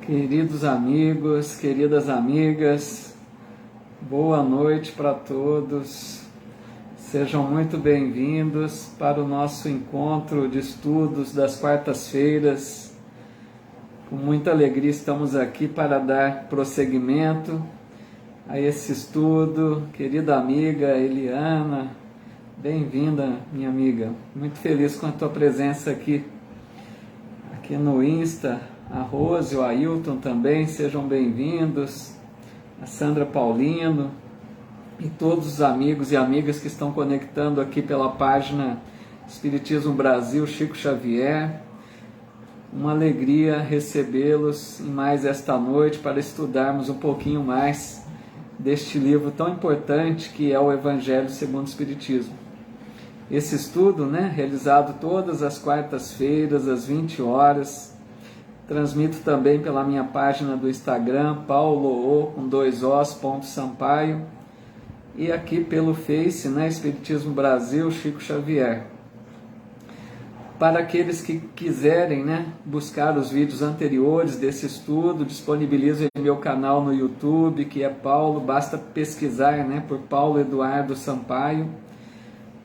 Queridos amigos, queridas amigas, boa noite para todos. Sejam muito bem-vindos para o nosso encontro de estudos das quartas-feiras. Com muita alegria estamos aqui para dar prosseguimento a esse estudo. Querida amiga Eliana, bem-vinda, minha amiga. Muito feliz com a tua presença aqui no Insta. A Rose, o Ailton também, sejam bem-vindos. A Sandra Paulino e todos os amigos e amigas que estão conectando aqui pela página Espiritismo Brasil, Chico Xavier. Uma alegria recebê-los em mais esta noite para estudarmos um pouquinho mais deste livro tão importante que é o Evangelho segundo o Espiritismo. Esse estudo, realizado todas as quartas-feiras, às 20 horas, transmito também pela minha página do Instagram, paulo_Sampaio, e aqui pelo Face, Espiritismo Brasil, Chico Xavier. Para aqueles que quiserem buscar os vídeos anteriores desse estudo, disponibilizo em meu canal no YouTube, que é Paulo, basta pesquisar por Paulo Eduardo Sampaio.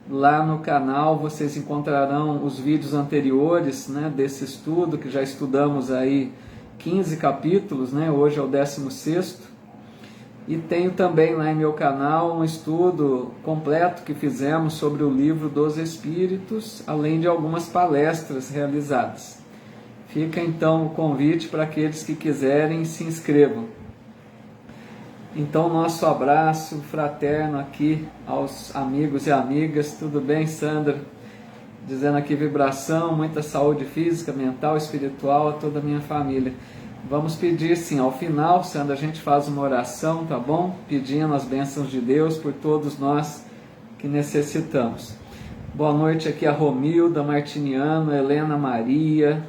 Lá no canal vocês encontrarão os vídeos anteriores desse estudo, que já estudamos aí 15 capítulos, hoje é o 16º. E tenho também lá em meu canal um estudo completo que fizemos sobre o Livro dos Espíritos, além de algumas palestras realizadas. Fica então o convite para aqueles que quiserem, se inscrevam. Então, nosso abraço fraterno aqui aos amigos e amigas. Tudo bem, Sandra? Dizendo aqui vibração, muita saúde física, mental, espiritual a toda a minha família. Vamos pedir sim, ao final, Sandra, a gente faz uma oração, tá bom? Pedindo as bênçãos de Deus por todos nós que necessitamos. Boa noite aqui a Romilda Martiniano, Helena Maria,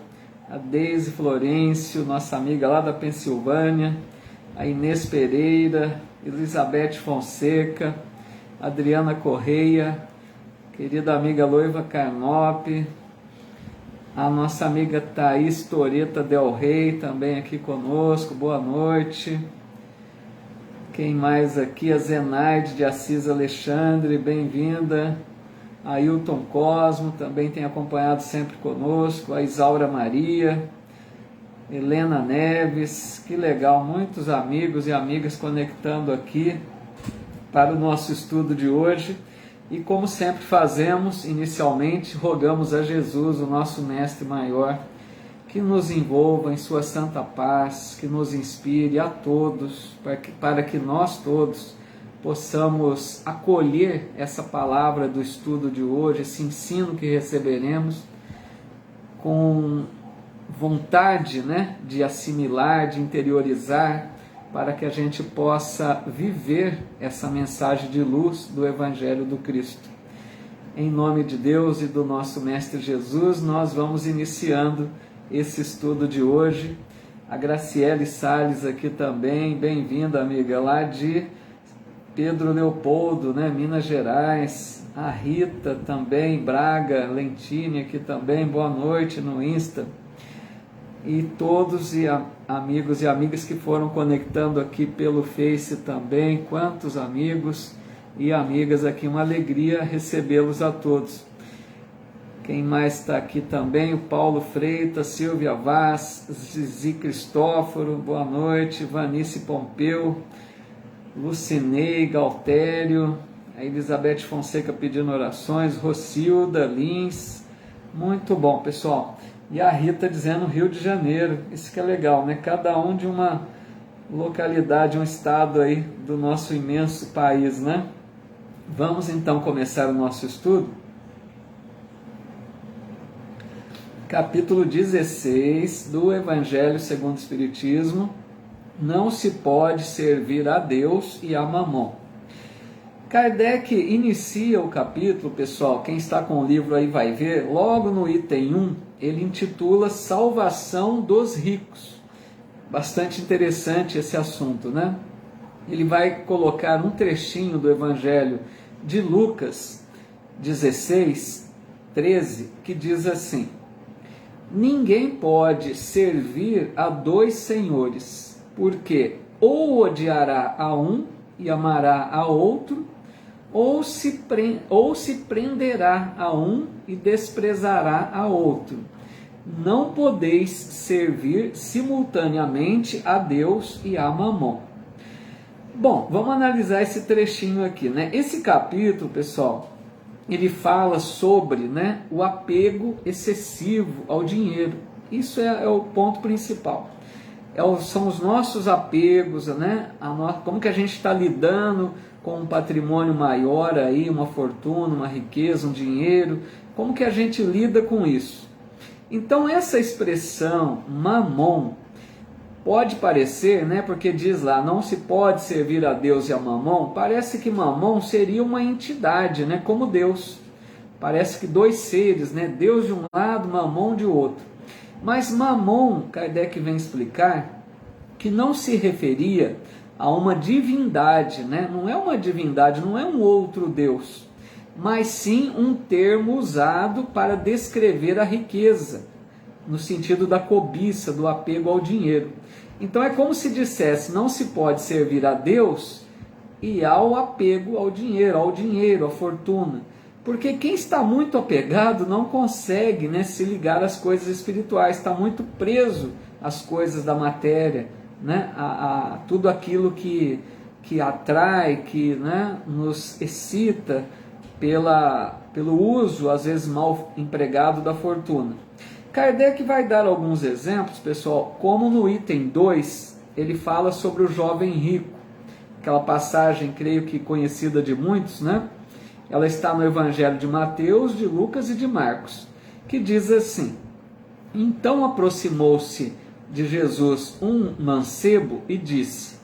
a Deise Florencio, nossa amiga lá da Pensilvânia, a Inês Pereira, Elizabeth Fonseca, Adriana Correia, querida amiga Loiva Carnop, a nossa amiga Thaís Toreta Del Rey também aqui conosco, boa noite. Quem mais aqui? A Zenaide de Assis Alexandre, bem-vinda. A Ailton Cosmo também tem acompanhado sempre conosco, a Isaura Maria, Helena Neves, que legal, muitos amigos e amigas conectando aqui para o nosso estudo de hoje. E como sempre fazemos, inicialmente, rogamos a Jesus, o nosso Mestre Maior, que nos envolva em sua santa paz, que nos inspire a todos, para que nós todos possamos acolher essa palavra do estudo de hoje, esse ensino que receberemos, com vontade de assimilar, de interiorizar, para que a gente possa viver essa mensagem de luz do Evangelho do Cristo. Em nome de Deus e do nosso Mestre Jesus, nós vamos iniciando esse estudo de hoje. A Graciele Salles aqui também, bem-vinda, amiga, lá de Pedro Leopoldo, Minas Gerais. A Rita também, Braga, Lentini aqui também, boa noite no Insta. E todos amigos e amigas que foram conectando aqui pelo Face também, quantos amigos e amigas aqui, uma alegria recebê-los a todos. Quem mais está aqui também? O Paulo Freitas, Silvia Vaz, Zizi Cristóforo, boa noite, Vanice Pompeu, Lucinei Galtério, a Elizabeth Fonseca pedindo orações, Rocilda Lins, muito bom, pessoal. E a Rita dizendo Rio de Janeiro, isso que é legal, cada um de uma localidade, um estado aí do nosso imenso país, Vamos então começar o nosso estudo. Capítulo 16 do Evangelho segundo o Espiritismo, não se pode servir a Deus e a Mamon. Kardec inicia o capítulo, pessoal, quem está com o livro aí vai ver, logo no item 1, ele intitula Salvação dos Ricos. Bastante interessante esse assunto, Ele vai colocar um trechinho do Evangelho de Lucas 16, 13, que diz assim: ninguém pode servir a dois senhores, porque ou odiará a um e amará a outro, ou se prenderá a um e desprezará a outro. Não podeis servir simultaneamente a Deus e a Mamon. Bom, vamos analisar esse trechinho aqui, né? Esse capítulo, pessoal, ele fala sobre, né, o apego excessivo ao dinheiro. Isso é o ponto principal. São os nossos apegos, né? Como que a gente está lidando com um patrimônio maior aí, uma fortuna, uma riqueza, um dinheiro. Como que a gente lida com isso? Então essa expressão mamon pode parecer, né, porque diz lá, não se pode servir a Deus e a Mamon, parece que Mamon seria uma entidade, né, como Deus. Parece que dois seres, né, Deus de um lado, Mamon de outro. Mas Mamon, Kardec vem explicar que não se referia a uma divindade, né? Não é uma divindade, não é um outro Deus, mas sim um termo usado para descrever a riqueza, no sentido da cobiça, do apego ao dinheiro. Então é como se dissesse, não se pode servir a Deus e ao apego ao dinheiro, à fortuna. Porque quem está muito apegado não consegue, né, se ligar às coisas espirituais, está muito preso às coisas da matéria, né, a tudo aquilo que atrai, que, né, nos excita pelo uso, às vezes mal empregado, da fortuna. Kardec vai dar alguns exemplos, pessoal, como no item 2, ele fala sobre o jovem rico. Aquela passagem, creio que conhecida de muitos, né? Ela está no Evangelho de Mateus, de Lucas e de Marcos, que diz assim: então aproximou-se de Jesus um mancebo e disse: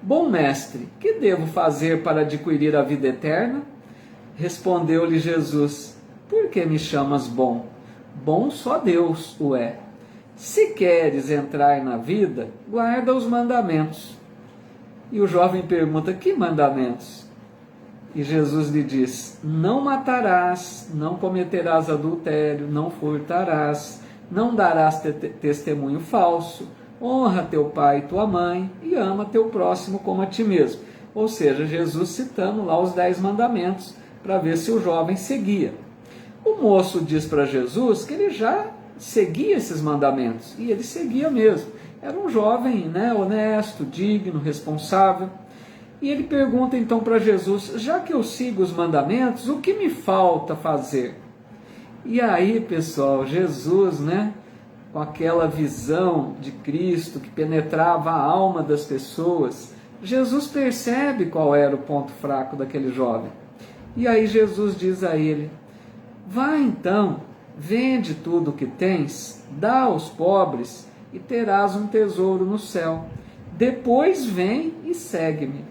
bom mestre, que devo fazer para adquirir a vida eterna? Respondeu-lhe Jesus: por que me chamas bom? Bom só Deus o é. Se queres entrar na vida, guarda os mandamentos. E o jovem pergunta: que mandamentos? E Jesus lhe diz: não matarás, não cometerás adultério, não furtarás, não darás testemunho falso, honra teu pai e tua mãe e ama teu próximo como a ti mesmo. Ou seja, Jesus citando lá os 10 mandamentos para ver se o jovem seguia. O moço diz para Jesus que ele já seguia esses mandamentos, e ele seguia mesmo. Era um jovem, né, honesto, digno, responsável. E ele pergunta então para Jesus: já que eu sigo os mandamentos, o que me falta fazer? E aí, pessoal, Jesus, né, com aquela visão de Cristo que penetrava a alma das pessoas, Jesus percebe qual era o ponto fraco daquele jovem. E aí Jesus diz a ele: vai então, vende tudo o que tens, dá aos pobres e terás um tesouro no céu. Depois vem e segue-me.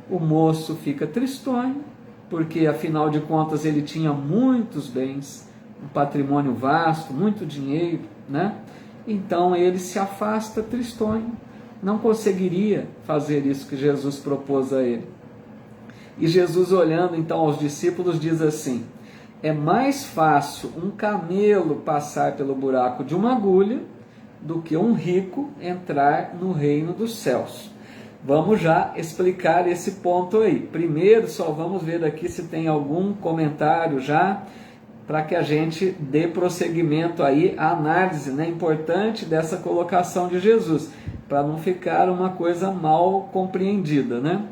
O moço fica tristonho, porque afinal de contas ele tinha muitos bens, um patrimônio vasto, muito dinheiro, né? Então ele se afasta tristonho, não conseguiria fazer isso que Jesus propôs a ele. E Jesus, olhando então aos discípulos, diz assim: é mais fácil um camelo passar pelo buraco de uma agulha do que um rico entrar no reino dos céus. Vamos já explicar esse ponto aí. Primeiro, só vamos ver aqui se tem algum comentário já, para que a gente dê prosseguimento aí à análise, né, importante dessa colocação de Jesus, para não ficar uma coisa mal compreendida, né?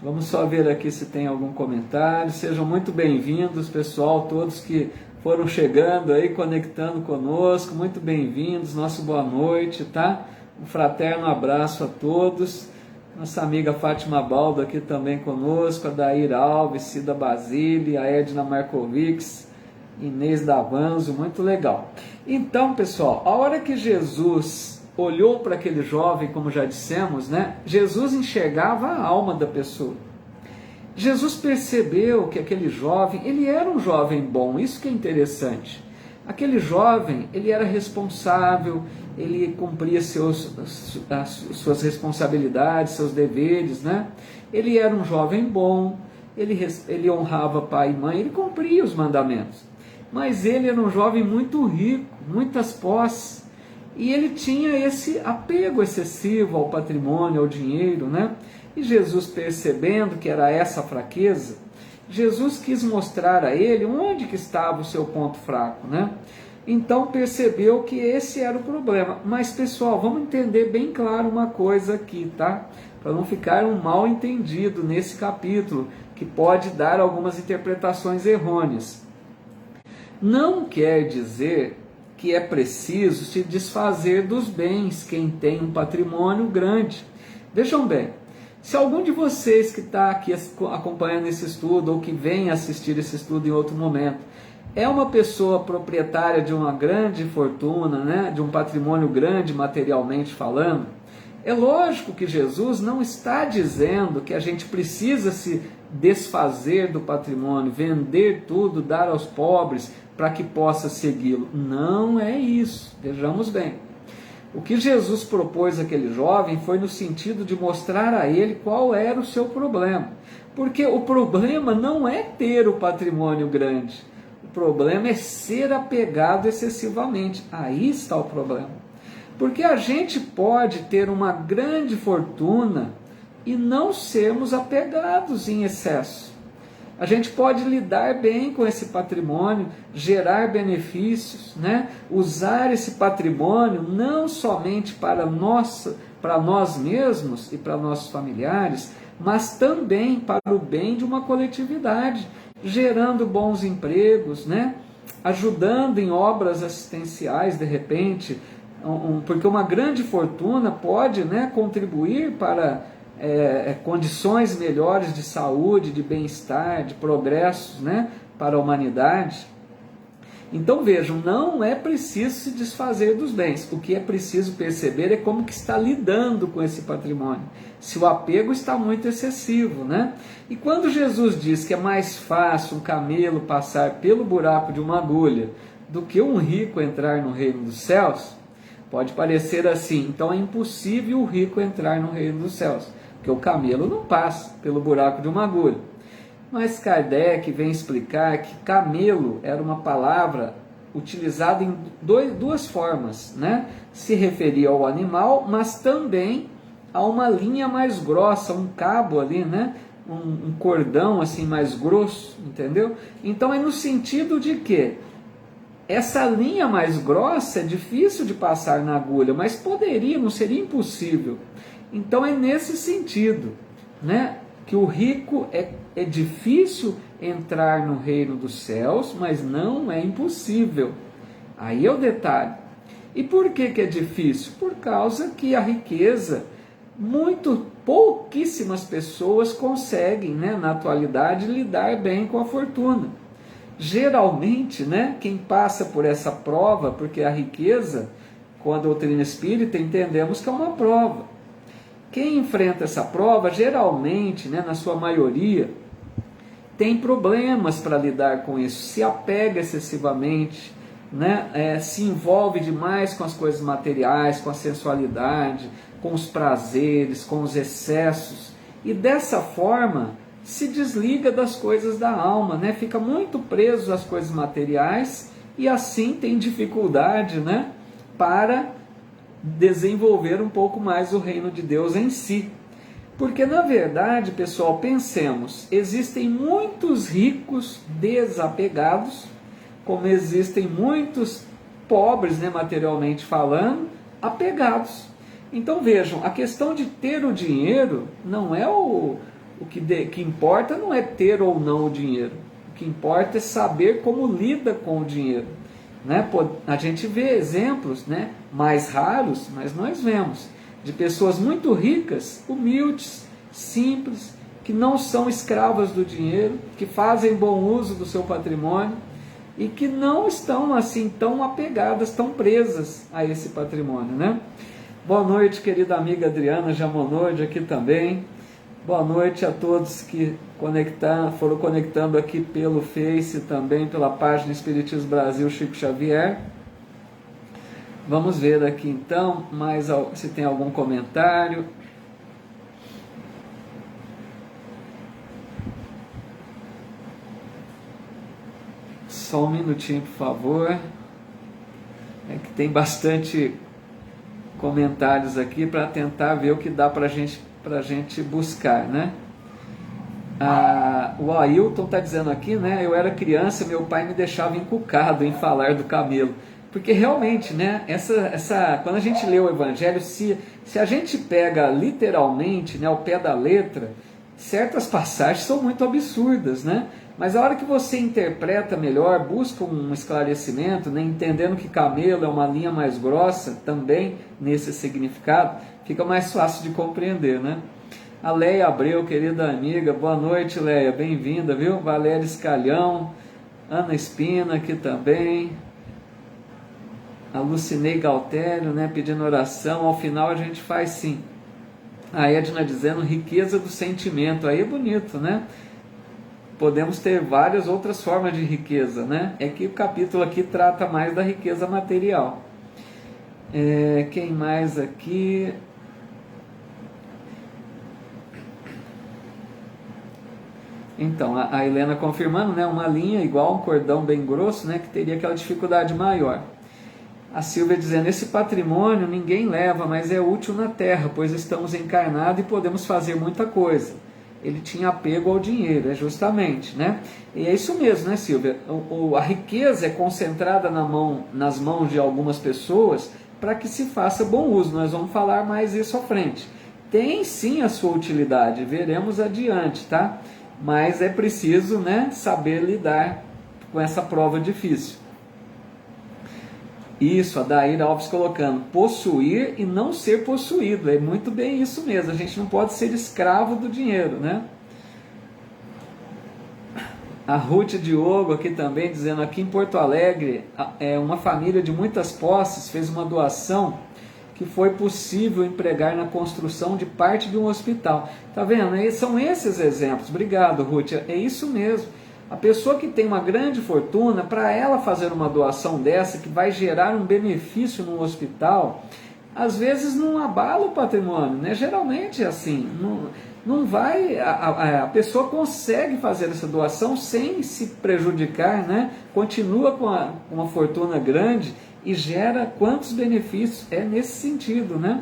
Vamos só ver aqui se tem algum comentário. Sejam muito bem-vindos, pessoal, todos que foram chegando aí, conectando conosco, muito bem-vindos, nosso boa noite, tá? Um fraterno abraço a todos. Nossa amiga Fátima Baldo aqui também conosco, a Daíra Alves, Cida Basile, a Edna Markovics, Inês Davanzo, muito legal. Então, pessoal, a hora que Jesus olhou para aquele jovem, como já dissemos, né, Jesus enxergava a alma da pessoa. Jesus percebeu que aquele jovem, ele era um jovem bom, isso que é interessante. Aquele jovem, ele era responsável, ele cumpria suas responsabilidades, seus deveres, né? Ele era um jovem bom, ele honrava pai e mãe, ele cumpria os mandamentos. mas ele era um jovem muito rico, muitas posses, e ele tinha esse apego excessivo ao patrimônio, ao dinheiro, né? E Jesus, percebendo que era essa a fraqueza, Jesus quis mostrar a ele onde que estava o seu ponto fraco, né? Então percebeu que esse era o problema. Mas, pessoal, vamos entender bem claro uma coisa aqui, tá? Para não ficar um mal entendido nesse capítulo, que pode dar algumas interpretações errôneas. Não quer dizer que é preciso se desfazer dos bens quem tem um patrimônio grande. Vejam bem, se algum de vocês que está aqui acompanhando esse estudo, ou que vem assistir esse estudo em outro momento, é uma pessoa proprietária de uma grande fortuna, né, de um patrimônio grande materialmente falando, é lógico que Jesus não está dizendo que a gente precisa se desfazer do patrimônio, vender tudo, dar aos pobres para que possa segui-lo. Não é isso, vejamos bem. O que Jesus propôs àquele jovem foi no sentido de mostrar a ele qual era o seu problema. Porque o problema não é ter o patrimônio grande. O problema é ser apegado excessivamente. Aí está o problema. Porque a gente pode ter uma grande fortuna e não sermos apegados em excesso. A gente pode lidar bem com esse patrimônio, gerar benefícios, né? Usar esse patrimônio não somente para nós mesmos e para nossos familiares, mas também para o bem de uma coletividade, gerando bons empregos, né? Ajudando em obras assistenciais de repente, porque uma grande fortuna pode, né, contribuir para condições melhores de saúde, de bem-estar, de progressos, né, para a humanidade. Então vejam, não é preciso se desfazer dos bens. O que é preciso perceber é como que está lidando com esse patrimônio. Se o apego está muito excessivo, né? E quando Jesus diz que é mais fácil um camelo passar pelo buraco de uma agulha do que um rico entrar no reino dos céus, pode parecer assim, então é impossível o rico entrar no reino dos céus, porque o camelo não passa pelo buraco de uma agulha. Mas Kardec vem explicar que camelo era uma palavra utilizada em duas formas, né? Se referia ao animal, mas também a uma linha mais grossa, um cabo ali, né? Um cordão assim mais grosso, entendeu? Então é no sentido de que essa linha mais grossa é difícil de passar na agulha, mas poderia, não seria impossível. Então é nesse sentido, né, que o rico é difícil entrar no reino dos céus, mas não é impossível. Aí é o detalhe. E por que é difícil? Por causa que a riqueza, pouquíssimas pessoas conseguem, né, na atualidade, lidar bem com a fortuna. Geralmente, né, quem passa por essa prova, porque a riqueza, com a doutrina espírita, entendemos que é uma prova. Quem enfrenta essa prova, geralmente, né, na sua maioria, tem problemas para lidar com isso, se apega excessivamente, né, se envolve demais com as coisas materiais, com a sensualidade, com os prazeres, com os excessos, e dessa forma se desliga das coisas da alma, né? Fica muito preso às coisas materiais e assim tem dificuldade, né, para desenvolver um pouco mais o reino de Deus em si. Porque na verdade, pessoal, pensemos, existem muitos ricos desapegados, como existem muitos pobres, né, materialmente falando, apegados. Então vejam, a questão de ter o dinheiro não é o que importa, não é ter ou não o dinheiro. O que importa é saber como lida com o dinheiro. Né? A gente vê exemplos, né, mais raros, mas nós vemos, de pessoas muito ricas, humildes, simples, que não são escravas do dinheiro, que fazem bom uso do seu patrimônio e que não estão assim tão apegadas, tão presas a esse patrimônio, né? Boa noite, querida amiga Adriana Jamonode aqui também. Boa noite a todos que foram conectando aqui pelo Face, também pela página Espiritismo Brasil Chico Xavier. Vamos ver aqui então se tem algum comentário. Só um minutinho, por favor. É que tem bastante comentários aqui para tentar ver o que dá para gente buscar, né? O Ailton está dizendo aqui, né? Eu era criança, meu pai me deixava encucado em falar do camelo. Porque realmente, né? Quando a gente lê o Evangelho, se a gente pega literalmente, né, ao pé da letra, certas passagens são muito absurdas, né? Mas a hora que você interpreta melhor, busca um esclarecimento, né, entendendo que camelo é uma linha mais grossa, também nesse significado, fica mais fácil de compreender, né? A Leia Abreu, querida amiga, boa noite, Leia, bem-vinda, viu? Valéria Escalhão, Ana Espina aqui também, a Lucinei Galtério, né, pedindo oração. Ao final a gente faz sim. A Edna dizendo riqueza do sentimento, aí é bonito, né? Podemos ter várias outras formas de riqueza, né? É que o capítulo aqui trata mais da riqueza material. Quem mais aqui? Então, a Helena confirmando, né? Uma linha igual um cordão bem grosso, né? Que teria aquela dificuldade maior. A Silvia dizendo, esse patrimônio ninguém leva, mas é útil na terra, pois estamos encarnados e podemos fazer muita coisa. Ele tinha apego ao dinheiro, justamente, né? E é isso mesmo, né, Silvia? A riqueza é concentrada nas mãos de algumas pessoas para que se faça bom uso. Nós vamos falar mais isso à frente. Tem sim a sua utilidade, veremos adiante, tá? Mas é preciso, né, saber lidar com essa prova difícil. Isso, a Daíra Alves colocando, possuir e não ser possuído, é muito bem isso mesmo, a gente não pode ser escravo do dinheiro, né? A Ruth Diogo aqui também dizendo, aqui em Porto Alegre, uma família de muitas posses fez uma doação que foi possível empregar na construção de parte de um hospital. Tá vendo? São esses exemplos. Obrigado, Ruth, é isso mesmo. A pessoa que tem uma grande fortuna, para ela fazer uma doação dessa, que vai gerar um benefício no hospital, às vezes não abala o patrimônio, né? Geralmente é assim, não vai, a pessoa consegue fazer essa doação sem se prejudicar, né? Continua com uma fortuna grande e gera quantos benefícios, é nesse sentido, né?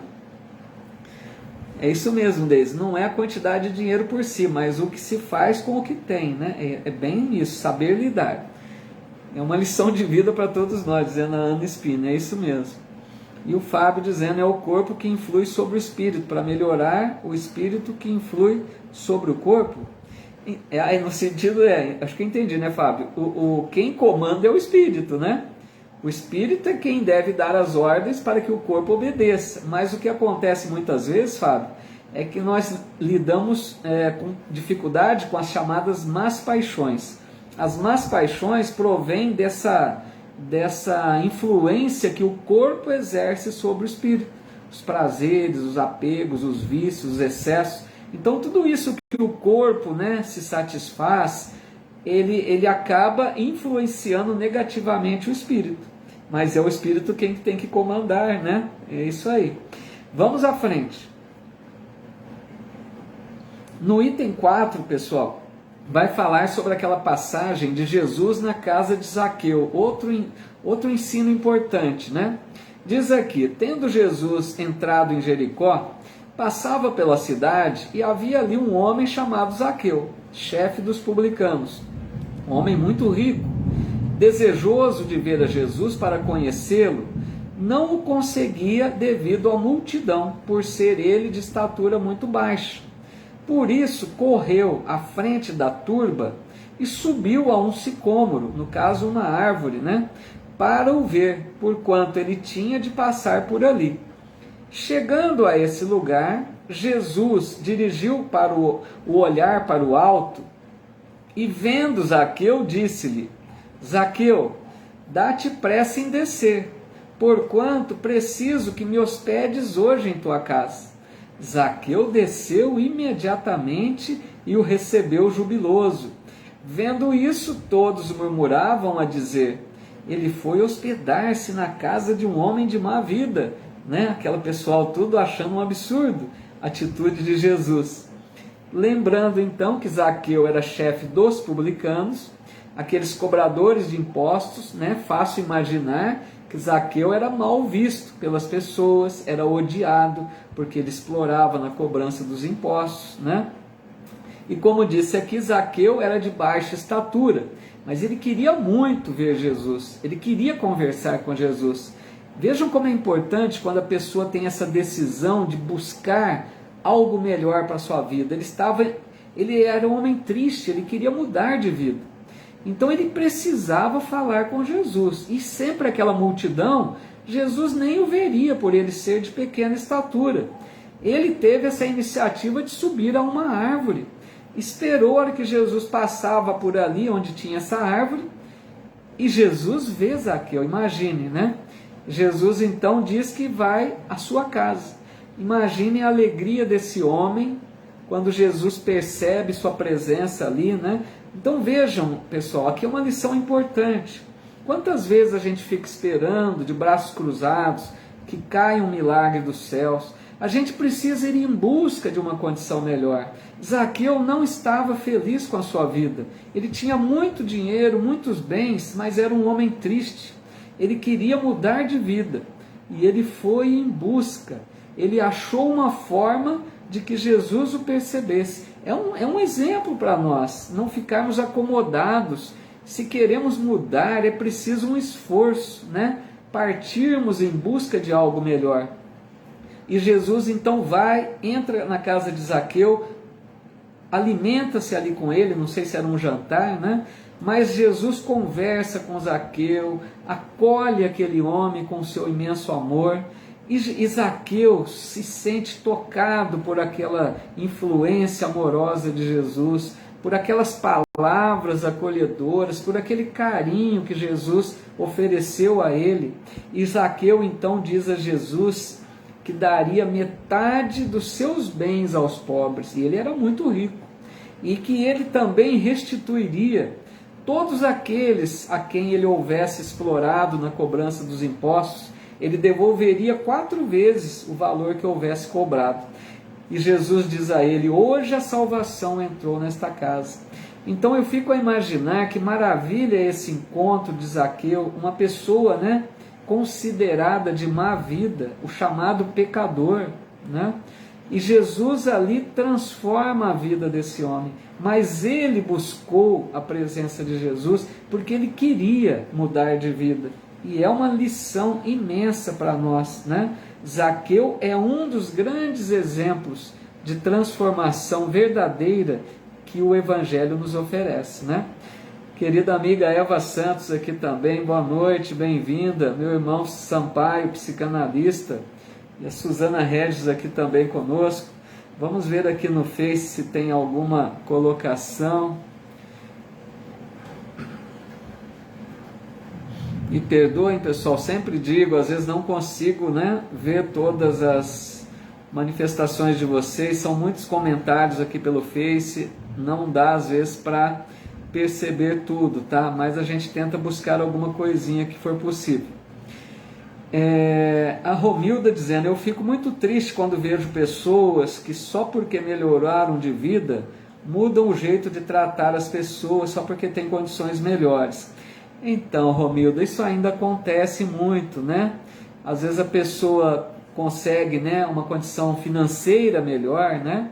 É isso mesmo, Deise, não é a quantidade de dinheiro por si, mas o que se faz com o que tem, né? É bem isso, saber lidar. É uma lição de vida para todos nós, dizendo a Ana Espina, é isso mesmo. E o Fábio dizendo, é o corpo que influi sobre o espírito, para melhorar o espírito que influi sobre o corpo. Aí no sentido, acho que eu entendi, né, Fábio? Quem comanda é o espírito, né? O espírito é quem deve dar as ordens para que o corpo obedeça. Mas o que acontece muitas vezes, Fábio, é que nós lidamos com dificuldade com as chamadas más paixões. As más paixões provêm dessa influência que o corpo exerce sobre o espírito. Os prazeres, os apegos, os vícios, os excessos. Então tudo isso que o corpo, né, se satisfaz, ele acaba influenciando negativamente o espírito. Mas é o espírito quem tem que comandar, né? É isso aí. Vamos à frente. No item 4, pessoal, vai falar sobre aquela passagem de Jesus na casa de Zaqueu. Outro ensino importante, né? Diz aqui, tendo Jesus entrado em Jericó, passava pela cidade e havia ali um homem chamado Zaqueu, chefe dos publicanos, um homem muito rico. Desejoso de ver a Jesus para conhecê-lo, não o conseguia devido à multidão, por ser ele de estatura muito baixa. Por isso, correu à frente da turba e subiu a um sicômoro, no caso uma árvore, né, para o ver, porquanto ele tinha de passar por ali. Chegando a esse lugar, Jesus dirigiu para o olhar para o alto e, vendo Zaqueu, disse-lhe, Zaqueu, dá-te pressa em descer, porquanto preciso que me hospedes hoje em tua casa. Zaqueu desceu imediatamente e o recebeu jubiloso. Vendo isso, todos murmuravam a dizer, ele foi hospedar-se na casa de um homem de má vida, né? Aquela pessoal tudo achando um absurdo a atitude de Jesus. Lembrando então que Zaqueu era chefe dos publicanos, aqueles cobradores de impostos, né? Fácil imaginar que Zaqueu era mal visto pelas pessoas, era odiado, porque ele explorava na cobrança dos impostos, né? E como disse aqui, Zaqueu era de baixa estatura, mas ele queria muito ver Jesus, ele queria conversar com Jesus. Vejam como é importante quando a pessoa tem essa decisão de buscar algo melhor para a sua vida. Ele era um homem triste, ele queria mudar de vida. Então ele precisava falar com Jesus. E sempre aquela multidão, Jesus nem o veria por ele ser de pequena estatura. Ele teve essa iniciativa de subir a uma árvore. Esperou a hora que Jesus passava por ali onde tinha essa árvore. E Jesus vê Zaqueu, imagine, né? Jesus então diz que vai à sua casa. Imagine a alegria desse homem quando Jesus percebe sua presença ali, né? Então vejam, pessoal, aqui é uma lição importante. Quantas vezes a gente fica esperando, de braços cruzados, que caia um milagre dos céus? A gente precisa ir em busca de uma condição melhor. Zaqueu não estava feliz com a sua vida. Ele tinha muito dinheiro, muitos bens, mas era um homem triste. Ele queria mudar de vida e ele foi em busca. Ele achou uma forma de que Jesus o percebesse. É um exemplo para nós, não ficarmos acomodados. Se queremos mudar, é preciso um esforço, né? Partirmos em busca de algo melhor. E Jesus então entra na casa de Zaqueu, alimenta-se ali com ele, não sei se era um jantar, né? Mas Jesus conversa com Zaqueu, acolhe aquele homem com seu imenso amor, e Zaqueu se sente tocado por aquela influência amorosa de Jesus, por aquelas palavras acolhedoras, por aquele carinho que Jesus ofereceu a ele. E Zaqueu então diz a Jesus que daria metade dos seus bens aos pobres, e ele era muito rico, e que ele também restituiria todos aqueles a quem ele houvesse explorado na cobrança dos impostos. Ele devolveria 4 vezes o valor que houvesse cobrado. E Jesus diz a ele: hoje a salvação entrou nesta casa. Então eu fico a imaginar que maravilha é esse encontro de Zaqueu, uma pessoa, né, considerada de má vida, o chamado pecador, né? E Jesus ali transforma a vida desse homem. Mas ele buscou a presença de Jesus porque ele queria mudar de vida. E é uma lição imensa para nós, né? Zaqueu é um dos grandes exemplos de transformação verdadeira que o Evangelho nos oferece, né? Querida amiga Eva Santos aqui também, boa noite, bem-vinda. Meu irmão Sampaio, psicanalista, e a Suzana Regis aqui também conosco. Vamos ver aqui no Face se tem alguma colocação. E perdoem, pessoal, sempre digo, às vezes não consigo, né, ver todas as manifestações de vocês, são muitos comentários aqui pelo Face, não dá às vezes para perceber tudo, tá? Mas a gente tenta buscar alguma coisinha que for possível. A Romilda dizendo: eu fico muito triste quando vejo pessoas que só porque melhoraram de vida mudam o jeito de tratar as pessoas só porque têm condições melhores. Então, Romilda, isso ainda acontece muito, né? Às vezes a pessoa consegue, né, uma condição financeira melhor, né?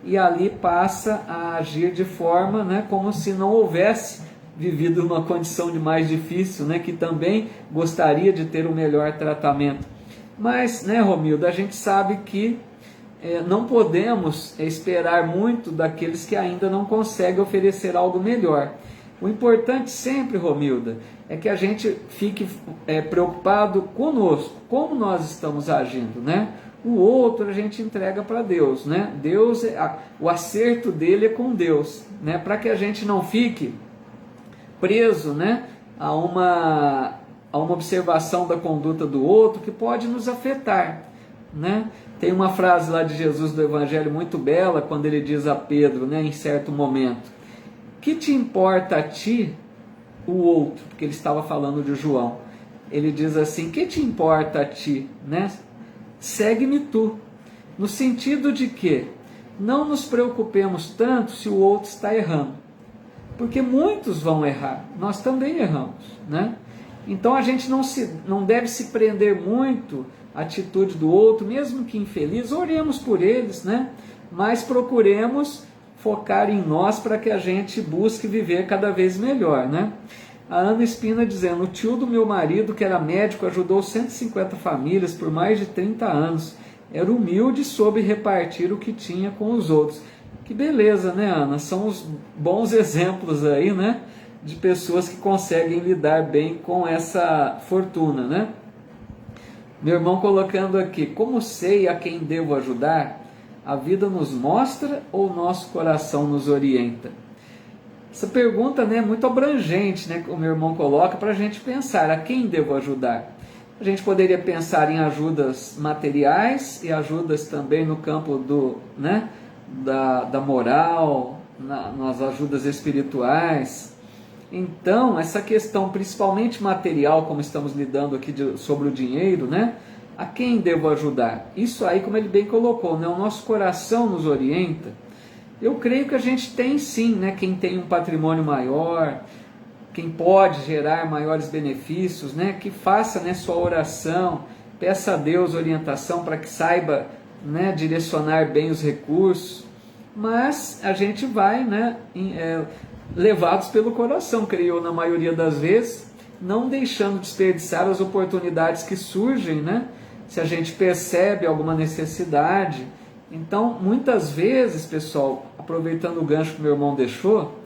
E ali passa a agir de forma, né, como se não houvesse vivido uma condição de mais difícil, né, que também gostaria de ter um melhor tratamento. Mas, né, Romildo, a gente sabe que não podemos esperar muito daqueles que ainda não conseguem oferecer algo melhor. O importante sempre, Romilda, é que a gente fique preocupado conosco, como nós estamos agindo, né? O outro a gente entrega para Deus, né? Deus, o acerto dele é com Deus, né? Para que a gente não fique preso, né, a uma observação da conduta do outro que pode nos afetar, né? Tem uma frase lá de Jesus do Evangelho muito bela, quando ele diz a Pedro, né, em certo momento: que te importa a ti o outro? Porque ele estava falando de João. Ele diz assim: que te importa a ti, né? Segue-me tu. No sentido de que não nos preocupemos tanto se o outro está errando. porque muitos vão errar, nós também erramos, né? Então a gente não deve se prender muito à atitude do outro, mesmo que infeliz, oremos por eles, né? Mas procuremos focar em nós para que a gente busque viver cada vez melhor, né? A Ana Espina dizendo: o tio do meu marido, que era médico, ajudou 150 famílias por mais de 30 anos. Era humilde e soube repartir o que tinha com os outros. Que beleza, né, Ana? São os bons exemplos aí, né? De pessoas que conseguem lidar bem com essa fortuna, né? Meu irmão colocando aqui: como sei a quem devo ajudar? A vida nos mostra ou nosso coração nos orienta? Essa pergunta, né, é muito abrangente, né, que o meu irmão coloca para a gente pensar: a quem devo ajudar? A gente poderia pensar em ajudas materiais e ajudas também no campo da moral, nas ajudas espirituais. Então, essa questão principalmente material, como estamos lidando aqui sobre o dinheiro, né? A quem devo ajudar? Isso aí, como ele bem colocou, né? O nosso coração nos orienta. Eu creio que a gente tem sim, né? Quem tem um patrimônio maior, quem pode gerar maiores benefícios, né? Que faça, né, sua oração, peça a Deus orientação para que saiba, né, direcionar bem os recursos. Mas a gente vai, né, levados pelo coração, creio eu, na maioria das vezes, não deixando desperdiçar as oportunidades que surgem, né? Se a gente percebe alguma necessidade. Então, muitas vezes, pessoal, aproveitando o gancho que meu irmão deixou,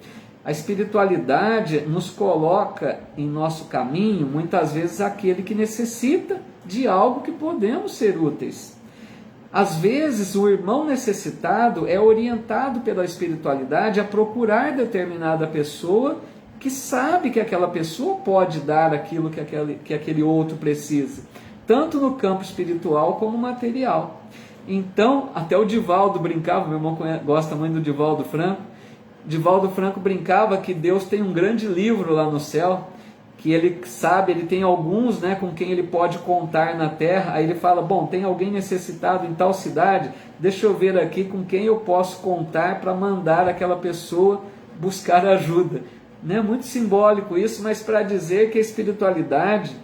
a espiritualidade nos coloca em nosso caminho, muitas vezes, aquele que necessita de algo que podemos ser úteis. Às vezes, o irmão necessitado é orientado pela espiritualidade a procurar determinada pessoa que sabe que aquela pessoa pode dar aquilo que aquele outro precisa, tanto no campo espiritual como material. Então, até o Divaldo brincava, meu irmão gosta muito do Divaldo Franco. Divaldo Franco brincava que Deus tem um grande livro lá no céu, que ele sabe, ele tem alguns, né, com quem ele pode contar na terra. Aí ele fala: bom, tem alguém necessitado em tal cidade, deixa eu ver aqui com quem eu posso contar para mandar aquela pessoa buscar ajuda. Né? Muito simbólico isso, mas para dizer que a espiritualidade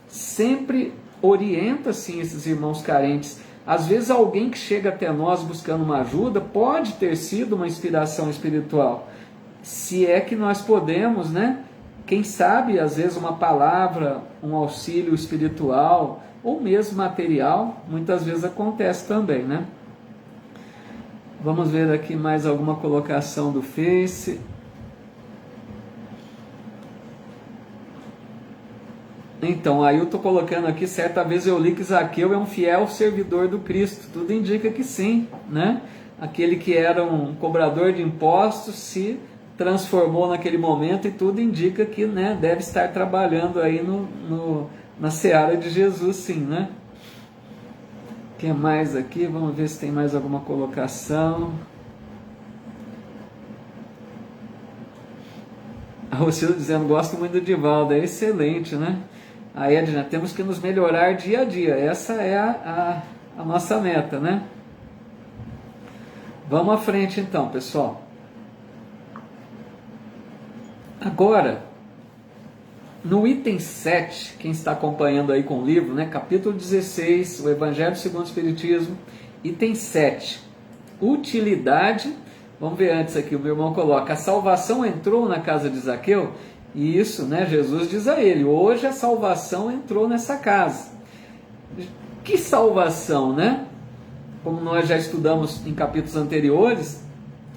sempre orienta sim esses irmãos carentes. Às vezes alguém que chega até nós buscando uma ajuda pode ter sido uma inspiração espiritual, se é que nós podemos, né? Quem sabe, às vezes uma palavra, um auxílio espiritual ou mesmo material, muitas vezes acontece também, né? Vamos ver aqui mais alguma colocação do Face. Então, aí eu estou colocando aqui: certa vez eu li que Zaqueu é um fiel servidor do Cristo. Tudo indica que sim, né? Aquele que era um cobrador de impostos se transformou naquele momento, e tudo indica que, né, deve estar trabalhando aí na seara de Jesus, sim, né? O que mais aqui? Vamos ver se tem mais alguma colocação. A Rocila dizendo: gosto muito do Divaldo, é excelente, né? A Edna: temos que nos melhorar dia a dia, essa é a nossa meta, né? Vamos à frente então, pessoal. Agora, no item 7, quem está acompanhando aí com o livro, né, capítulo 16, o Evangelho segundo o Espiritismo, item 7, utilidade. Vamos ver antes aqui, o meu irmão coloca: a salvação entrou na casa de Zaqueu. E isso, né, Jesus diz a ele: hoje a salvação entrou nessa casa. Que salvação, né? Como nós já estudamos em capítulos anteriores,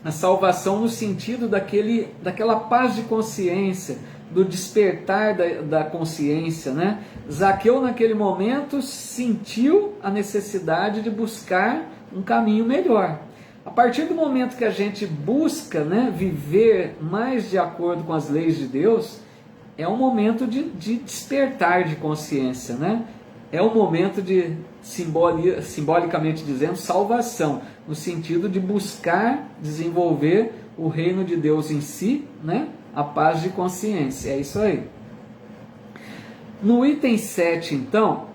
a salvação no sentido daquela paz de consciência, do despertar da consciência, né? Zaqueu naquele momento sentiu a necessidade de buscar um caminho melhor. A partir do momento que a gente busca, né, viver mais de acordo com as leis de Deus, é um momento de despertar de consciência, né? É um momento de, simbolicamente dizendo, salvação, no sentido de buscar desenvolver o reino de Deus em si, né? A paz de consciência, é isso aí. No item 7, então,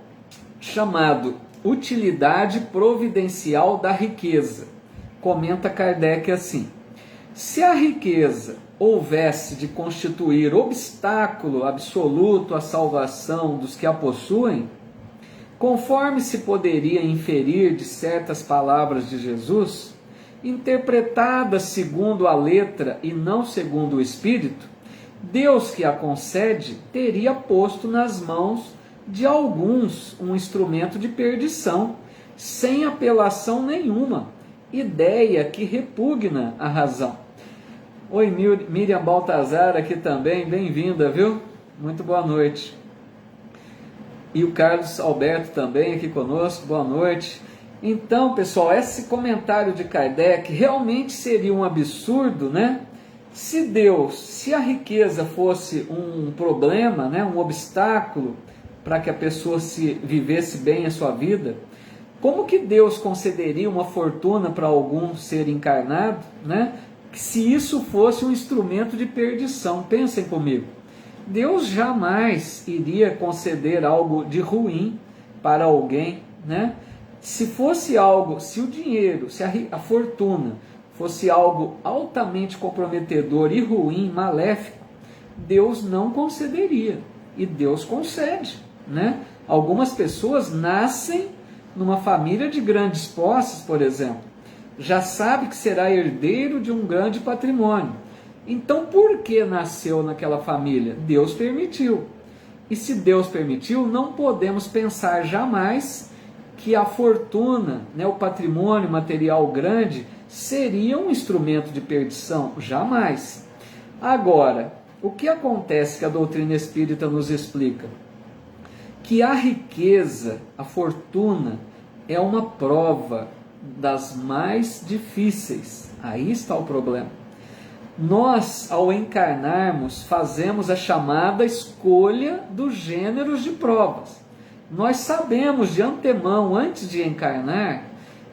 chamado utilidade providencial da riqueza, comenta Kardec assim: Se a riqueza houvesse de constituir obstáculo absoluto à salvação dos que a possuem, conforme se poderia inferir de certas palavras de Jesus, interpretadas segundo a letra e não segundo o Espírito, Deus que a concede teria posto nas mãos de alguns um instrumento de perdição, sem apelação nenhuma, ideia que repugna a razão. Oi, Miriam Baltazar aqui também, bem-vinda, viu? Muito boa noite. E o Carlos Alberto também aqui conosco, boa noite. Então, pessoal, esse comentário de Kardec realmente seria um absurdo, né? Se a riqueza fosse um problema, né, um obstáculo para que a pessoa vivesse bem a sua vida, como que Deus concederia uma fortuna para algum ser encarnado, né? Se isso fosse um instrumento de perdição? Pensem comigo. Deus jamais iria conceder algo de ruim para alguém, né? Se fosse algo, se o dinheiro, se a fortuna fosse algo altamente comprometedor e ruim, maléfico, Deus não concederia. E Deus concede, né? Algumas pessoas nascem numa família de grandes posses, por exemplo. Já sabe que será herdeiro de um grande patrimônio. Então, por que nasceu naquela família? Deus permitiu. E se Deus permitiu, não podemos pensar jamais que a fortuna, né, o patrimônio material grande, seria um instrumento de perdição. Jamais. Agora, o que acontece que a doutrina espírita nos explica? Que a riqueza, a fortuna, é uma prova das mais difíceis. Aí está o problema. Nós, ao encarnarmos, fazemos a chamada escolha dos gêneros de provas. Nós sabemos de antemão, antes de encarnar,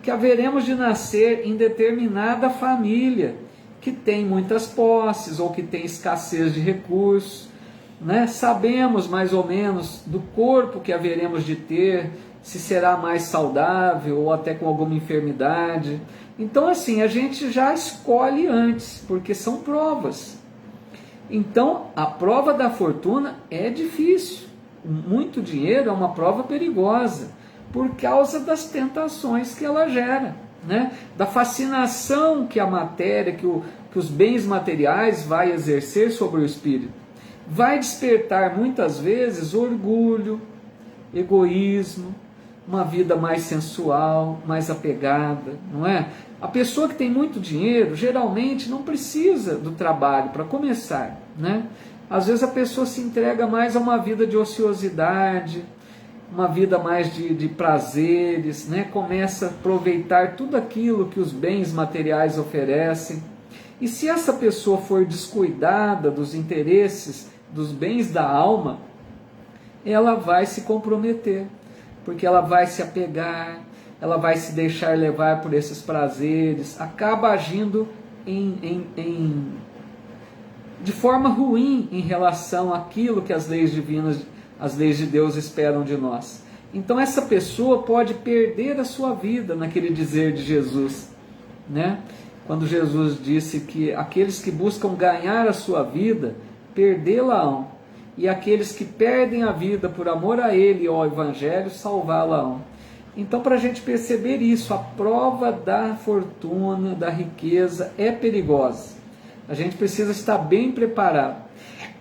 que haveremos de nascer em determinada família, que tem muitas posses ou que tem escassez de recursos, né? Sabemos mais ou menos do corpo que haveremos de ter, se será mais saudável ou até com alguma enfermidade. Então, assim, a gente já escolhe antes, porque são provas. Então, a prova da fortuna é difícil. Muito dinheiro é uma prova perigosa, por causa das tentações que ela gera, né? Da fascinação que a matéria, que os bens materiais vai exercer sobre o espírito. Vai despertar muitas vezes orgulho, egoísmo, uma vida mais sensual, mais apegada, não é? A pessoa que tem muito dinheiro, geralmente não precisa do trabalho para começar, né? Às vezes a pessoa se entrega mais a uma vida de ociosidade, uma vida mais de prazeres, né? Começa a aproveitar tudo aquilo que os bens materiais oferecem. E se essa pessoa for descuidada dos interesses, dos bens da alma, ela vai se comprometer, porque ela vai se apegar, ela vai se deixar levar por esses prazeres, acaba agindo de forma ruim em relação àquilo que as leis divinas, as leis de Deus esperam de nós. Então essa pessoa pode perder a sua vida naquele dizer de Jesus, né? Quando Jesus disse que aqueles que buscam ganhar a sua vida, perdê-la-ão, e aqueles que perdem a vida por amor a Ele e ao Evangelho, salvá-la-ão. Então, para a gente perceber isso, a prova da fortuna, da riqueza é perigosa. A gente precisa estar bem preparado.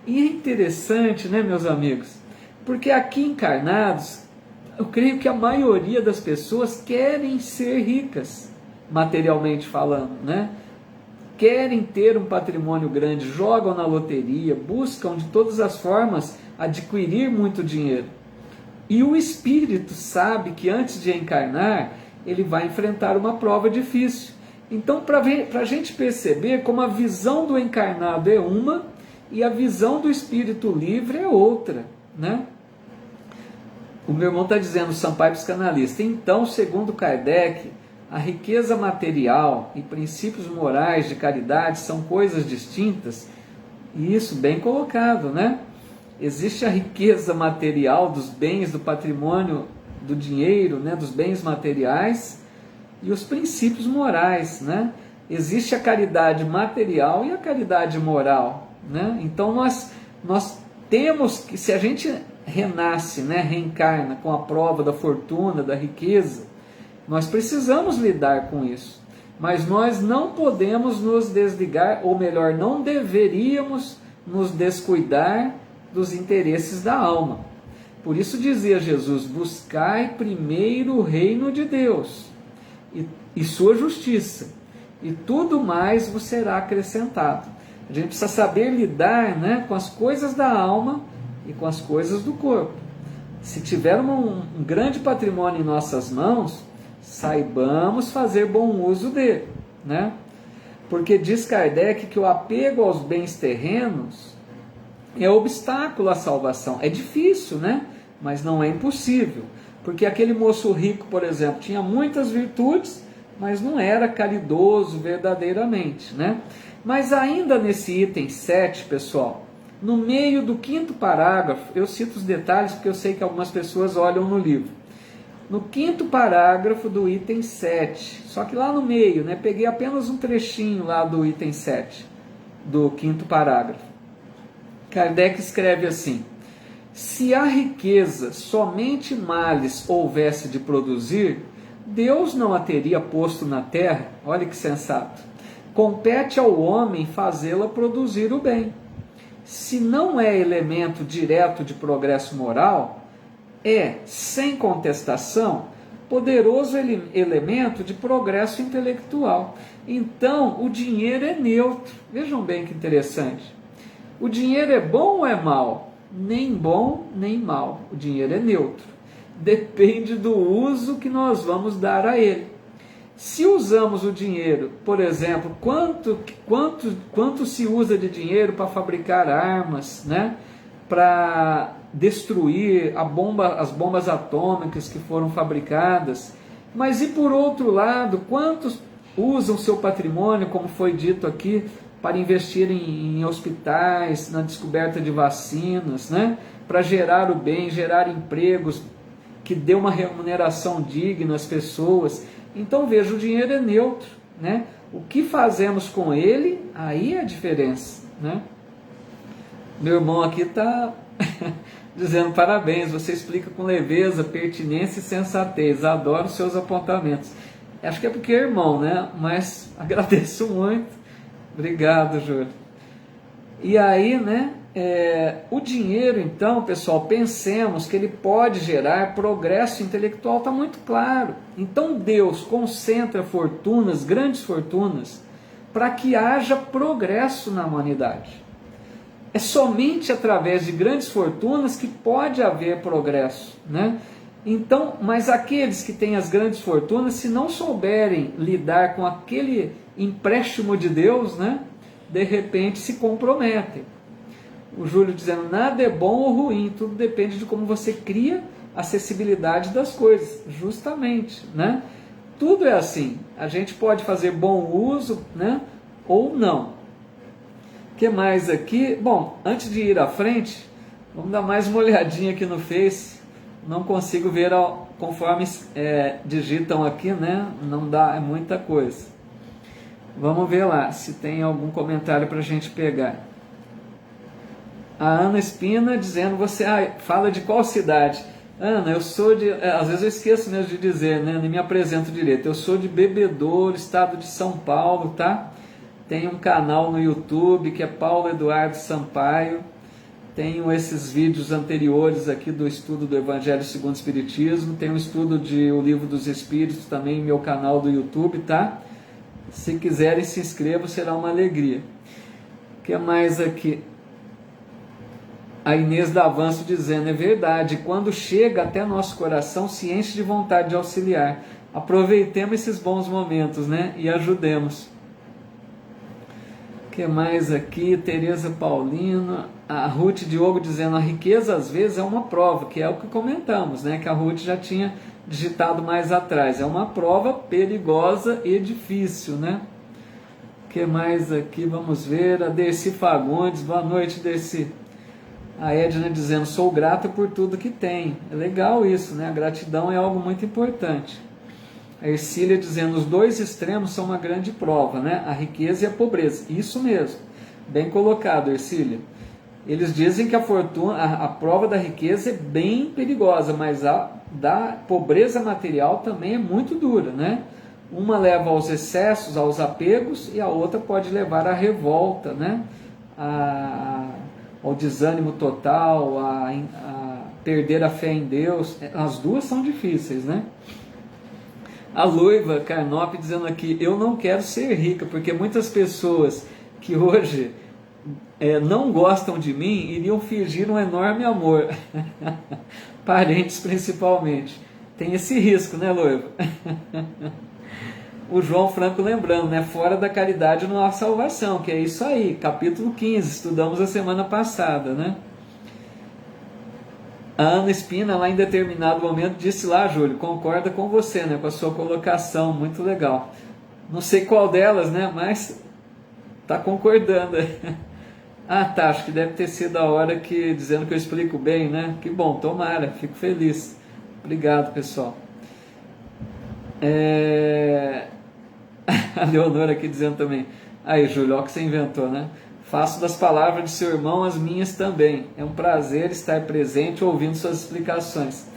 E é interessante, né, meus amigos? Porque aqui encarnados, eu creio que a maioria das pessoas querem ser ricas, materialmente falando, né? Querem ter um patrimônio grande, jogam na loteria, buscam de todas as formas adquirir muito dinheiro. E o espírito sabe que antes de encarnar, ele vai enfrentar uma prova difícil. Então, para a gente perceber como a visão do encarnado é uma e a visão do espírito livre é outra, né? O meu irmão está dizendo, Sampaio Psicanalista, então, segundo Kardec, a riqueza material e princípios morais de caridade são coisas distintas, e isso bem colocado, né? Existe a riqueza material dos bens, do patrimônio, do dinheiro, né? Dos bens materiais, e os princípios morais, né? Existe a caridade material e a caridade moral, né? Então nós temos que, se a gente renasce, né, reencarna com a prova da fortuna, da riqueza, nós precisamos lidar com isso. Mas nós não podemos nos desligar, ou melhor, não deveríamos nos descuidar dos interesses da alma. Por isso dizia Jesus: buscai primeiro o reino de Deus e sua justiça, e tudo mais vos será acrescentado. A gente precisa saber lidar, né, com as coisas da alma e com as coisas do corpo. Se tivermos um grande patrimônio em nossas mãos, saibamos fazer bom uso dele, né? Porque diz Kardec que o apego aos bens terrenos é obstáculo à salvação. É difícil, né? Mas não é impossível. Porque aquele moço rico, por exemplo, tinha muitas virtudes, mas não era caridoso verdadeiramente, né? Mas ainda nesse item 7, pessoal, no meio do 5º parágrafo, eu cito os detalhes porque eu sei que algumas pessoas olham no livro. No 5º parágrafo do item 7, só que lá no meio, né, peguei apenas um trechinho lá do item 7, do 5º parágrafo. Kardec escreve assim: se a riqueza somente males houvesse de produzir, Deus não a teria posto na terra. Olha que sensato. Compete ao homem fazê-la produzir o bem. Se não é elemento direto de progresso moral, é, sem contestação, poderoso elemento de progresso intelectual. Então, o dinheiro é neutro. Vejam bem que interessante. O dinheiro é bom ou é mal? Nem bom, nem mal. O dinheiro é neutro. Depende do uso que nós vamos dar a ele. Se usamos o dinheiro, por exemplo, quanto se usa de dinheiro para fabricar armas, né? Para destruir as bombas atômicas que foram fabricadas. Mas e por outro lado, quantos usam seu patrimônio, como foi dito aqui, para investir em hospitais, na descoberta de vacinas, né? Para gerar o bem, gerar empregos, que dê uma remuneração digna às pessoas. Então veja, o dinheiro é neutro, né? O que fazemos com ele, aí é a diferença, né? Meu irmão aqui está dizendo: parabéns, você explica com leveza, pertinência e sensatez, adoro seus apontamentos. Acho que é porque é irmão, né? Mas agradeço muito. Obrigado, Júlio. E aí, né? O dinheiro, então, pessoal, pensemos que ele pode gerar progresso intelectual, está muito claro. Então Deus concentra fortunas, grandes fortunas, para que haja progresso na humanidade. É somente através de grandes fortunas que pode haver progresso, né? Então, mas aqueles que têm as grandes fortunas, se não souberem lidar com aquele empréstimo de Deus, né, de repente se comprometem. O Júlio dizendo: nada é bom ou ruim, tudo depende de como você cria a acessibilidade das coisas. Justamente, né? Tudo é assim. A gente pode fazer bom uso, né, ou não. O que mais aqui? Bom, antes de ir à frente, vamos dar mais uma olhadinha aqui no Face. Não consigo ver conforme digitam aqui, né? Não dá, é muita coisa. Vamos ver lá se tem algum comentário para a gente pegar. A Ana Espina dizendo: você fala de qual cidade? Ana, eu sou de... às vezes eu esqueço mesmo de dizer, né? Nem me apresento direito. Eu sou de Bebedouro, estado de São Paulo, tá? Tenho um canal no YouTube que é Paulo Eduardo Sampaio. Tenho esses vídeos anteriores aqui do estudo do Evangelho segundo o Espiritismo. Tenho um estudo de O Livro dos Espíritos também em meu canal do YouTube, tá? Se quiserem, se inscrevam, será uma alegria. O que mais aqui? A Inês Davanço dizendo: é verdade, quando chega até nosso coração, se enche de vontade de auxiliar. Aproveitemos esses bons momentos, né? E ajudemos. O que mais aqui? Tereza Paulino, a Ruth Diogo dizendo: a riqueza às vezes é uma prova, que é o que comentamos, né? Que a Ruth já tinha digitado mais atrás. É uma prova perigosa e difícil, né? O que mais aqui? Vamos ver. A Dercy Fagundes, boa noite, Dercy. A Edna dizendo: sou grata por tudo que tem. É legal isso, né? A gratidão é algo muito importante. A Ercília dizendo, os dois extremos são uma grande prova, né? A riqueza e a pobreza. Isso mesmo, bem colocado, Ercília. Eles dizem que a fortuna, a prova da riqueza é bem perigosa, mas a da pobreza material também é muito dura, né? Uma leva aos excessos, aos apegos, e a outra pode levar à revolta, né? Ao desânimo total, a perder a fé em Deus. As duas são difíceis, né? A Loiva Carnop dizendo aqui, eu não quero ser rica, porque muitas pessoas que hoje não gostam de mim iriam fingir um enorme amor. Parentes principalmente. Tem esse risco, né, Loiva? O João Franco lembrando, né? Fora da caridade não há salvação, que é isso aí, capítulo 15, estudamos a semana passada, né? A Ana Espina, lá em determinado momento, disse lá, Júlio, concorda com você, né? Com a sua colocação, muito legal. Não sei qual delas, né? Mas tá concordando. Ah, tá, acho que deve ter sido a hora que, dizendo que eu explico bem, né? Que bom, tomara, fico feliz. Obrigado, pessoal. A Leonora aqui dizendo também, aí, Júlio, olha o que você inventou, né? Faço das palavras de seu irmão as minhas também. É um prazer estar presente ouvindo suas explicações.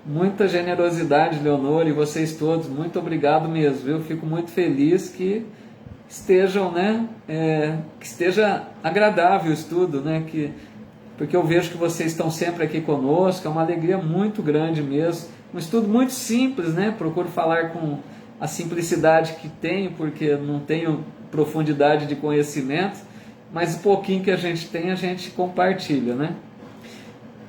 Muita generosidade, Leonora, e vocês todos, muito obrigado mesmo, viu? Fico muito feliz que estejam, né? Que esteja agradável o estudo, né? Porque eu vejo que vocês estão sempre aqui conosco, é uma alegria muito grande mesmo. Um estudo muito simples, né? Procuro falar com a simplicidade que tenho, porque não tenho profundidade de conhecimento, mas o pouquinho que a gente tem, a gente compartilha, né?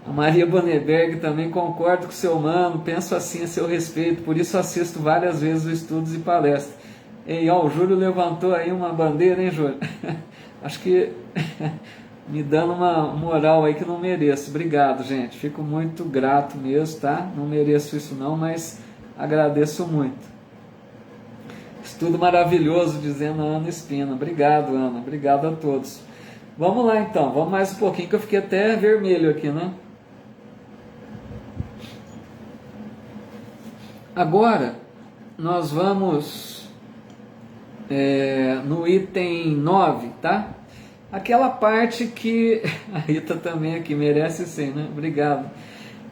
A Maria Boneberg também, concordo com o seu mano, penso assim a seu respeito, por isso assisto várias vezes os estudos e palestras. E ó, o Júlio levantou aí uma bandeira, hein, Júlio? Acho que me dando uma moral aí que não mereço. Obrigado, gente, fico muito grato mesmo, tá? Não mereço isso não, mas agradeço muito. Estudo maravilhoso, dizendo a Ana Espina. Obrigado, Ana. Obrigado a todos. Vamos lá, então. Vamos mais um pouquinho, que eu fiquei até vermelho aqui, né? Agora, nós vamos no item 9, tá? Aquela parte que... A Rita também aqui merece sim, né? Obrigado.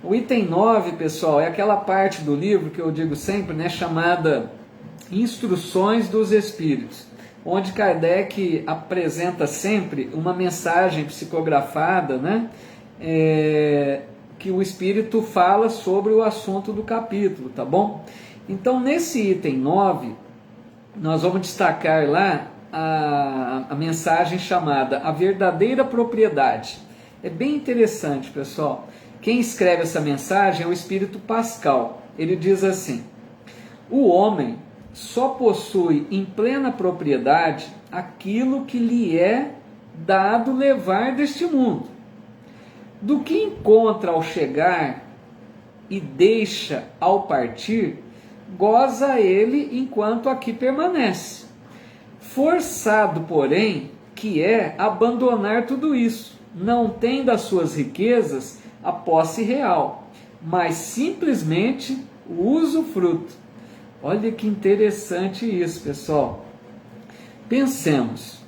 O item 9, pessoal, é aquela parte do livro que eu digo sempre, né? Chamada... Instruções dos Espíritos, onde Kardec apresenta sempre uma mensagem psicografada, né, que o Espírito fala sobre o assunto do capítulo, tá bom? Então, nesse item 9, nós vamos destacar lá a mensagem chamada A Verdadeira Propriedade. É bem interessante, pessoal. Quem escreve essa mensagem é o Espírito Pascal. Ele diz assim: o homem só possui em plena propriedade aquilo que lhe é dado levar deste mundo. Do que encontra ao chegar e deixa ao partir, goza ele enquanto aqui permanece. Forçado, porém, que é abandonar tudo isso, não tem das suas riquezas a posse real, mas simplesmente o usufruto. Olha que interessante isso, pessoal. Pensemos,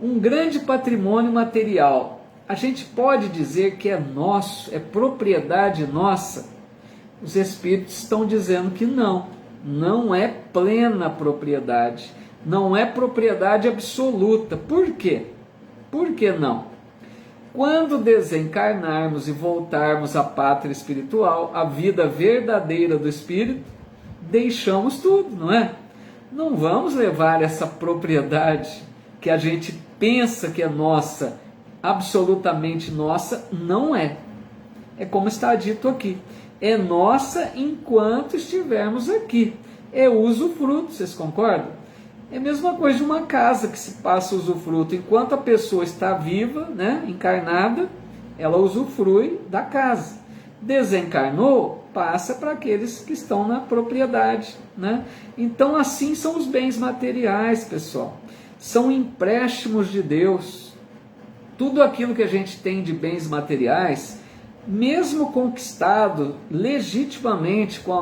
um grande patrimônio material, a gente pode dizer que é nosso, é propriedade nossa? Os Espíritos estão dizendo que não, não é plena propriedade, não é propriedade absoluta. Por quê? Por que não? Quando desencarnarmos e voltarmos à pátria espiritual, à vida verdadeira do Espírito, deixamos tudo, não é? Não vamos levar essa propriedade que a gente pensa que é nossa, absolutamente nossa, não é. É como está dito aqui, é nossa enquanto estivermos aqui, é usufruto, vocês concordam? É a mesma coisa de uma casa que se passa usufruto, enquanto a pessoa está viva, né, encarnada, ela usufrui da casa. Desencarnou, passa para aqueles que estão na propriedade, né? Então assim são os bens materiais, pessoal, são empréstimos de Deus. Tudo aquilo que a gente tem de bens materiais, mesmo conquistado legitimamente com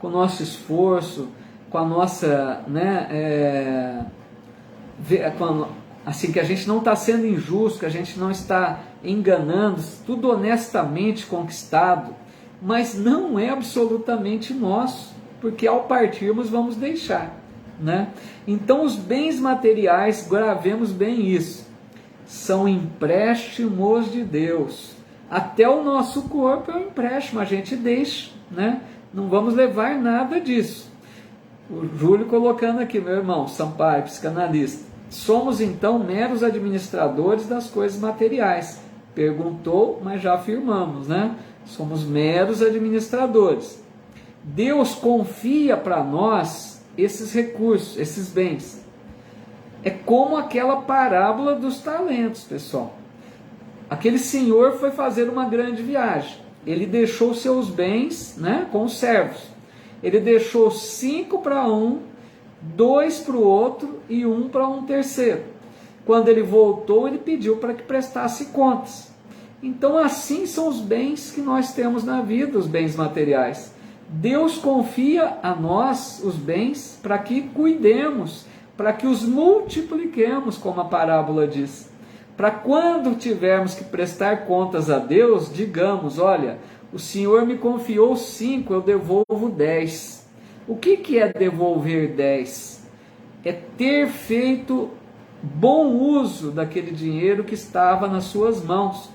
com o nosso esforço, com a nossa, né, assim, que a gente não está sendo injusto, que a gente não está enganando, tudo honestamente conquistado, mas não é absolutamente nosso, porque ao partirmos vamos deixar, né? Então os bens materiais, gravemos bem isso, são empréstimos de Deus. Até o nosso corpo é um empréstimo, a gente deixa, né? Não vamos levar nada disso. O Júlio colocando aqui, meu irmão Sampaio, psicanalista. Somos então meros administradores das coisas materiais. Perguntou, mas já afirmamos, né? Somos meros administradores. Deus confia para nós esses recursos, esses bens. É como aquela parábola dos talentos, pessoal. Aquele senhor foi fazer uma grande viagem. Ele deixou seus bens, né, com os servos. Ele deixou 5 para um, 2 para o outro e 1 para um terceiro. Quando ele voltou, ele pediu para que prestasse contas. Então assim são os bens que nós temos na vida, os bens materiais. Deus confia a nós os bens para que cuidemos, para que os multipliquemos, como a parábola diz. Para quando tivermos que prestar contas a Deus, digamos, olha, o Senhor me confiou 5, eu devolvo 10. O que é devolver 10? É ter feito bom uso daquele dinheiro que estava nas suas mãos.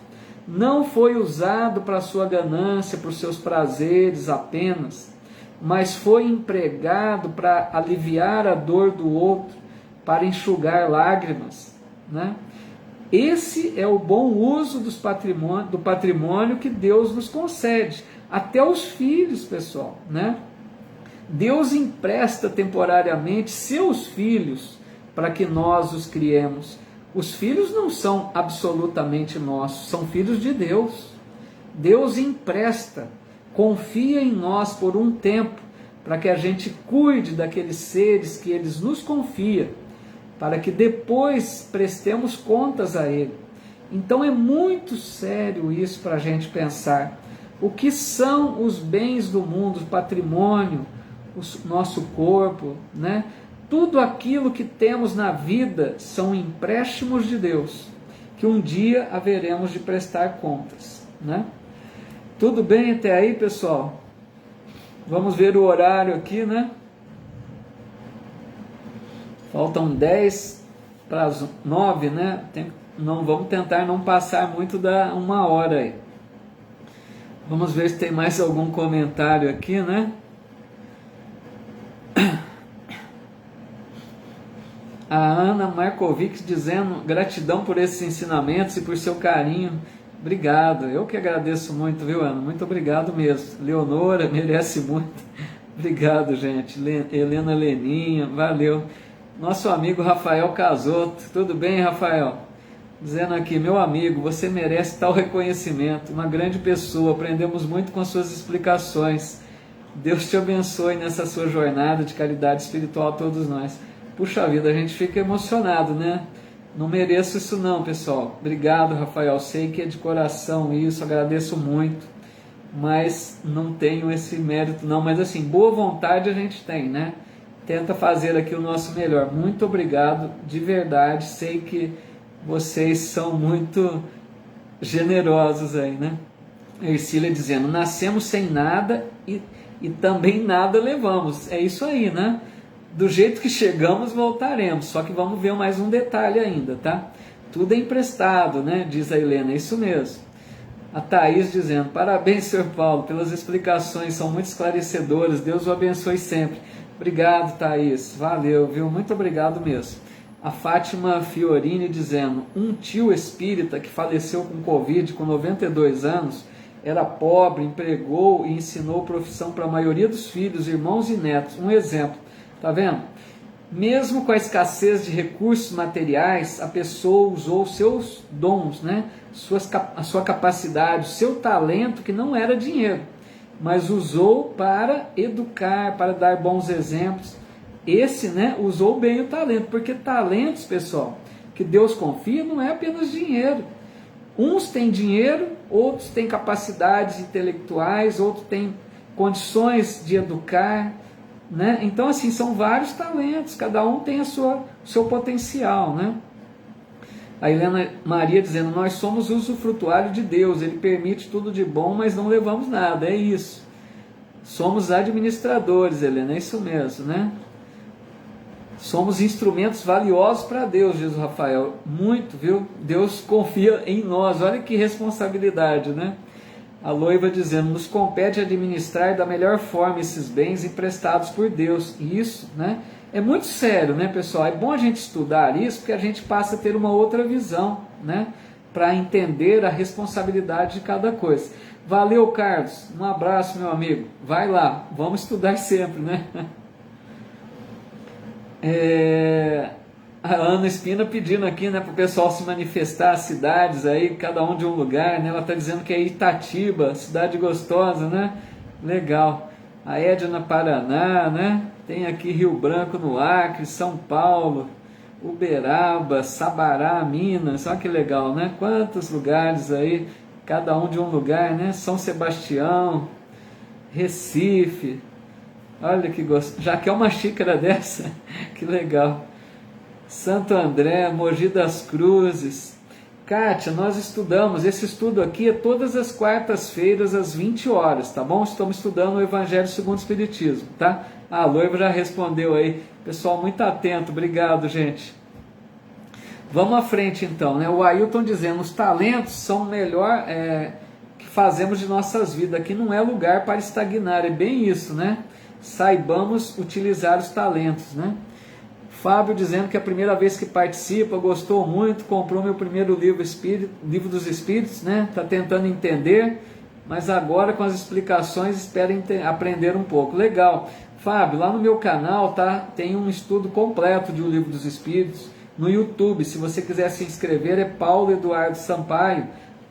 Não foi usado para a sua ganância, para os seus prazeres apenas, mas foi empregado para aliviar a dor do outro, para enxugar lágrimas, né? Esse é o bom uso do patrimônio que Deus nos concede, até os filhos, pessoal, né? Deus empresta temporariamente seus filhos para que nós os criemos. Os filhos não são absolutamente nossos, são filhos de Deus. Deus empresta, confia em nós por um tempo, para que a gente cuide daqueles seres que Ele nos confia, para que depois prestemos contas a Ele. Então é muito sério isso para a gente pensar. O que são os bens do mundo, o patrimônio, o nosso corpo, né? Tudo aquilo que temos na vida são empréstimos de Deus, que um dia haveremos de prestar contas, né? Tudo bem até aí, pessoal? Vamos ver o horário aqui, né? Faltam 10 para as 9, né? Vamos tentar não passar muito da 1 hora aí. Vamos ver se tem mais algum comentário aqui, né? A Ana Markovic dizendo gratidão por esses ensinamentos e por seu carinho. Obrigado, eu que agradeço muito, viu, Ana? Muito obrigado mesmo. Leonora merece muito. Obrigado, gente. Helena Leninha, valeu. Nosso amigo Rafael Casoto, tudo bem, Rafael? Dizendo aqui, meu amigo, você merece tal reconhecimento, uma grande pessoa, aprendemos muito com suas explicações. Deus te abençoe nessa sua jornada de caridade espiritual a todos nós. Puxa vida, a gente fica emocionado, né? Não mereço isso não, pessoal. Obrigado, Rafael, sei que é de coração isso, agradeço muito, mas não tenho esse mérito não, mas assim, boa vontade a gente tem, né? Tenta fazer aqui o nosso melhor. Muito obrigado, de verdade, sei que vocês são muito generosos aí, né? Ercília dizendo, nascemos sem nada e também nada levamos. É isso aí, né? Do jeito que chegamos, voltaremos. Só que vamos ver mais um detalhe ainda, tá? Tudo é emprestado, né? Diz a Helena, é isso mesmo. A Thaís dizendo, parabéns, Sr. Paulo, pelas explicações, são muito esclarecedoras, Deus o abençoe sempre. Obrigado, Thaís, valeu, viu? Muito obrigado mesmo. A Fátima Fiorini dizendo, um tio espírita que faleceu com Covid com 92 anos, era pobre, empregou e ensinou profissão para a maioria dos filhos, irmãos e netos. Um exemplo, tá vendo? Mesmo com a escassez de recursos materiais, a pessoa usou seus dons, né? A sua capacidade, o seu talento, que não era dinheiro, mas usou para educar, para dar bons exemplos. Esse, né, usou bem o talento, porque talentos, pessoal, que Deus confia, não é apenas dinheiro. Uns têm dinheiro, outros têm capacidades intelectuais, outros têm condições de educar, né? Então, assim, são vários talentos, cada um tem o seu potencial, né? A Helena Maria dizendo, nós somos usufrutuário de Deus, Ele permite tudo de bom, mas não levamos nada, é isso. Somos administradores, Helena, é isso mesmo, né? Somos instrumentos valiosos para Deus, diz o Rafael. Muito, viu? Deus confia em nós, olha que responsabilidade, né? A Loiva dizendo, nos compete administrar da melhor forma esses bens emprestados por Deus. Isso, né? É muito sério, né, pessoal? É bom a gente estudar isso, porque a gente passa a ter uma outra visão, né? Para entender a responsabilidade de cada coisa. Valeu, Carlos. Um abraço, meu amigo. Vai lá, vamos estudar sempre, né? A Ana Espina pedindo aqui, né, para o pessoal se manifestar, as cidades aí, cada um de um lugar, né? Ela está dizendo que é Itatiba, cidade gostosa, né? Legal. A Edna Paraná, né? Tem aqui Rio Branco no Acre, São Paulo, Uberaba, Sabará, Minas, olha que legal, né? Quantos lugares aí, cada um de um lugar, né? São Sebastião, Recife, olha que gostoso, já quer uma xícara dessa? Que legal. Santo André, Mogi das Cruzes. Kátia, nós estudamos, esse estudo aqui é todas as quartas-feiras às 20 horas, tá bom? Estamos estudando o Evangelho segundo o Espiritismo, tá? A Loiva já respondeu aí, pessoal muito atento, obrigado, gente. Vamos à frente então, né? O Ailton dizendo, os talentos são o melhor que fazemos de nossas vidas, aqui não é lugar para estagnar, é bem isso, né? Saibamos utilizar os talentos, né? Fábio dizendo que a primeira vez que participa, gostou muito, comprou meu primeiro livro, Livro dos Espíritos, né? Está tentando entender, mas agora com as explicações espera aprender um pouco. Legal. Fábio, lá no meu canal tem um estudo completo de O Livro dos Espíritos, no YouTube, se você quiser se inscrever, é Paulo Eduardo Sampaio,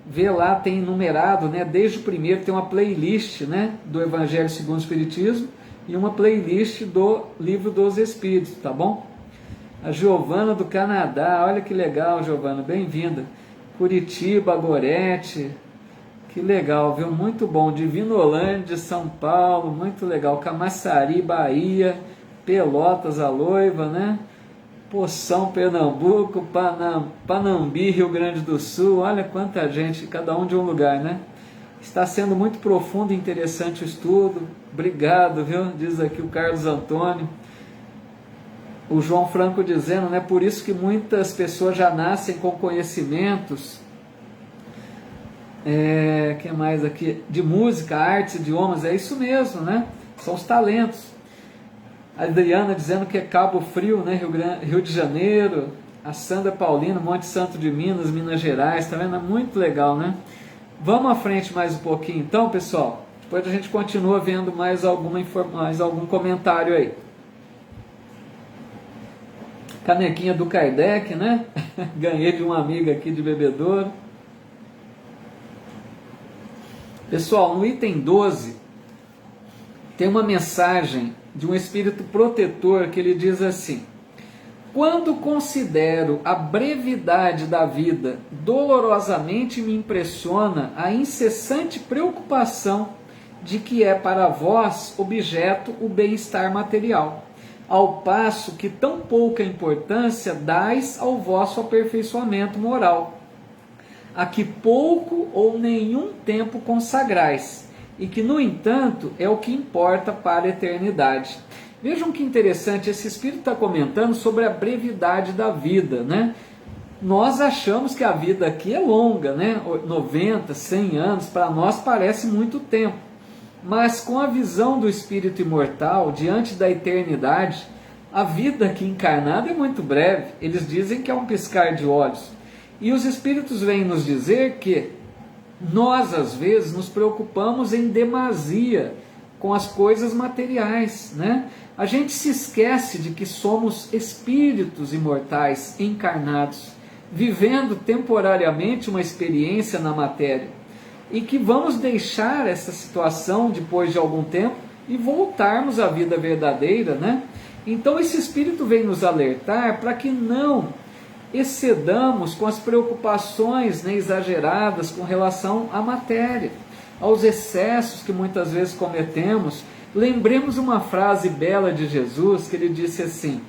vê lá, tem numerado, né? Desde o primeiro tem uma playlist, né? Do Evangelho segundo o Espiritismo, e uma playlist do Livro dos Espíritos, tá bom? A Giovana do Canadá, olha que legal, Giovana, bem-vinda. Curitiba, Gorete, que legal, viu? Muito bom. Divinolândia, São Paulo, muito legal. Camaçari, Bahia, Pelotas, a Loiva, né? Poção, Pernambuco, Panambi, Rio Grande do Sul, olha quanta gente, cada um de um lugar, né? Está sendo muito profundo e interessante o estudo. Obrigado, viu? Diz aqui o Carlos Antônio. O João Franco dizendo, né? Por isso que muitas pessoas já nascem com conhecimentos. Que mais aqui? De música, artes, idiomas, é isso mesmo, né? São os talentos. A Adriana dizendo que é Cabo Frio, né? Rio de Janeiro. A Sandra Paulino, Monte Santo de Minas, Minas Gerais, tá vendo? É muito legal, né? Vamos à frente mais um pouquinho então, pessoal. Depois a gente continua vendo mais algum comentário aí. Canequinha do Kardec, né? Ganhei de uma amiga aqui de Bebedouro. Pessoal, no item 12, tem uma mensagem de um espírito protetor que ele diz assim: quando considero a brevidade da vida, dolorosamente me impressiona a incessante preocupação de que é para vós objeto o bem-estar material, ao passo que tão pouca importância dais ao vosso aperfeiçoamento moral, a que pouco ou nenhum tempo consagrais, e que, no entanto, é o que importa para a eternidade. Vejam que interessante, esse espírito está comentando sobre a brevidade da vida, né? Nós achamos que a vida aqui é longa, né? 90, 100 anos, para nós parece muito tempo. Mas com a visão do espírito imortal, diante da eternidade, a vida aqui encarnada é muito breve. Eles dizem que é um piscar de olhos. E os espíritos vêm nos dizer que nós, às vezes, nos preocupamos em demasia com as coisas materiais, né? A gente se esquece de que somos espíritos imortais encarnados, vivendo temporariamente uma experiência na matéria, e que vamos deixar essa situação depois de algum tempo e voltarmos à vida verdadeira, né? Então esse espírito vem nos alertar para que não excedamos com as preocupações, né, exageradas com relação à matéria. aos excessos que muitas vezes cometemos, lembremos uma frase bela de Jesus, que ele disse assim: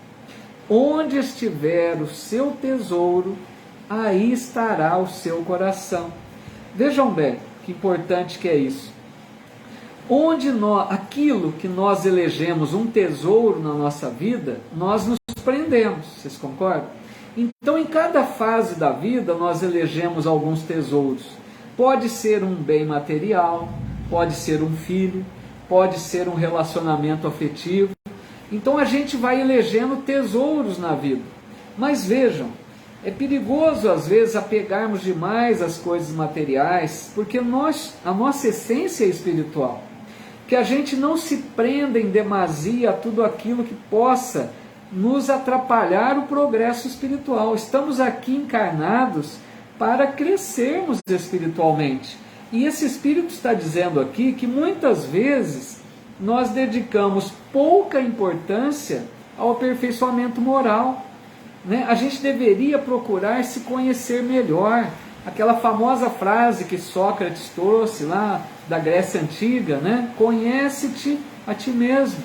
onde estiver o seu tesouro, aí estará o seu coração. Vejam bem, que importante que é isso. Aquilo que nós elegemos um tesouro na nossa vida, nós nos prendemos, vocês concordam? Então, em cada fase da vida, nós elegemos alguns tesouros. Pode ser um bem material, pode ser um filho, pode ser um relacionamento afetivo. Então, a gente vai elegendo tesouros na vida. Mas vejam, é perigoso às vezes apegarmos demais às coisas materiais, porque a nossa essência é espiritual. Que a gente não se prenda em demasia a tudo aquilo que possa nos atrapalhar o progresso espiritual. Estamos aqui encarnados para crescermos espiritualmente. E esse Espírito está dizendo aqui que muitas vezes nós dedicamos pouca importância ao aperfeiçoamento moral. A gente deveria procurar se conhecer melhor. Aquela famosa frase que Sócrates trouxe lá da Grécia Antiga, conhece-te a ti mesmo.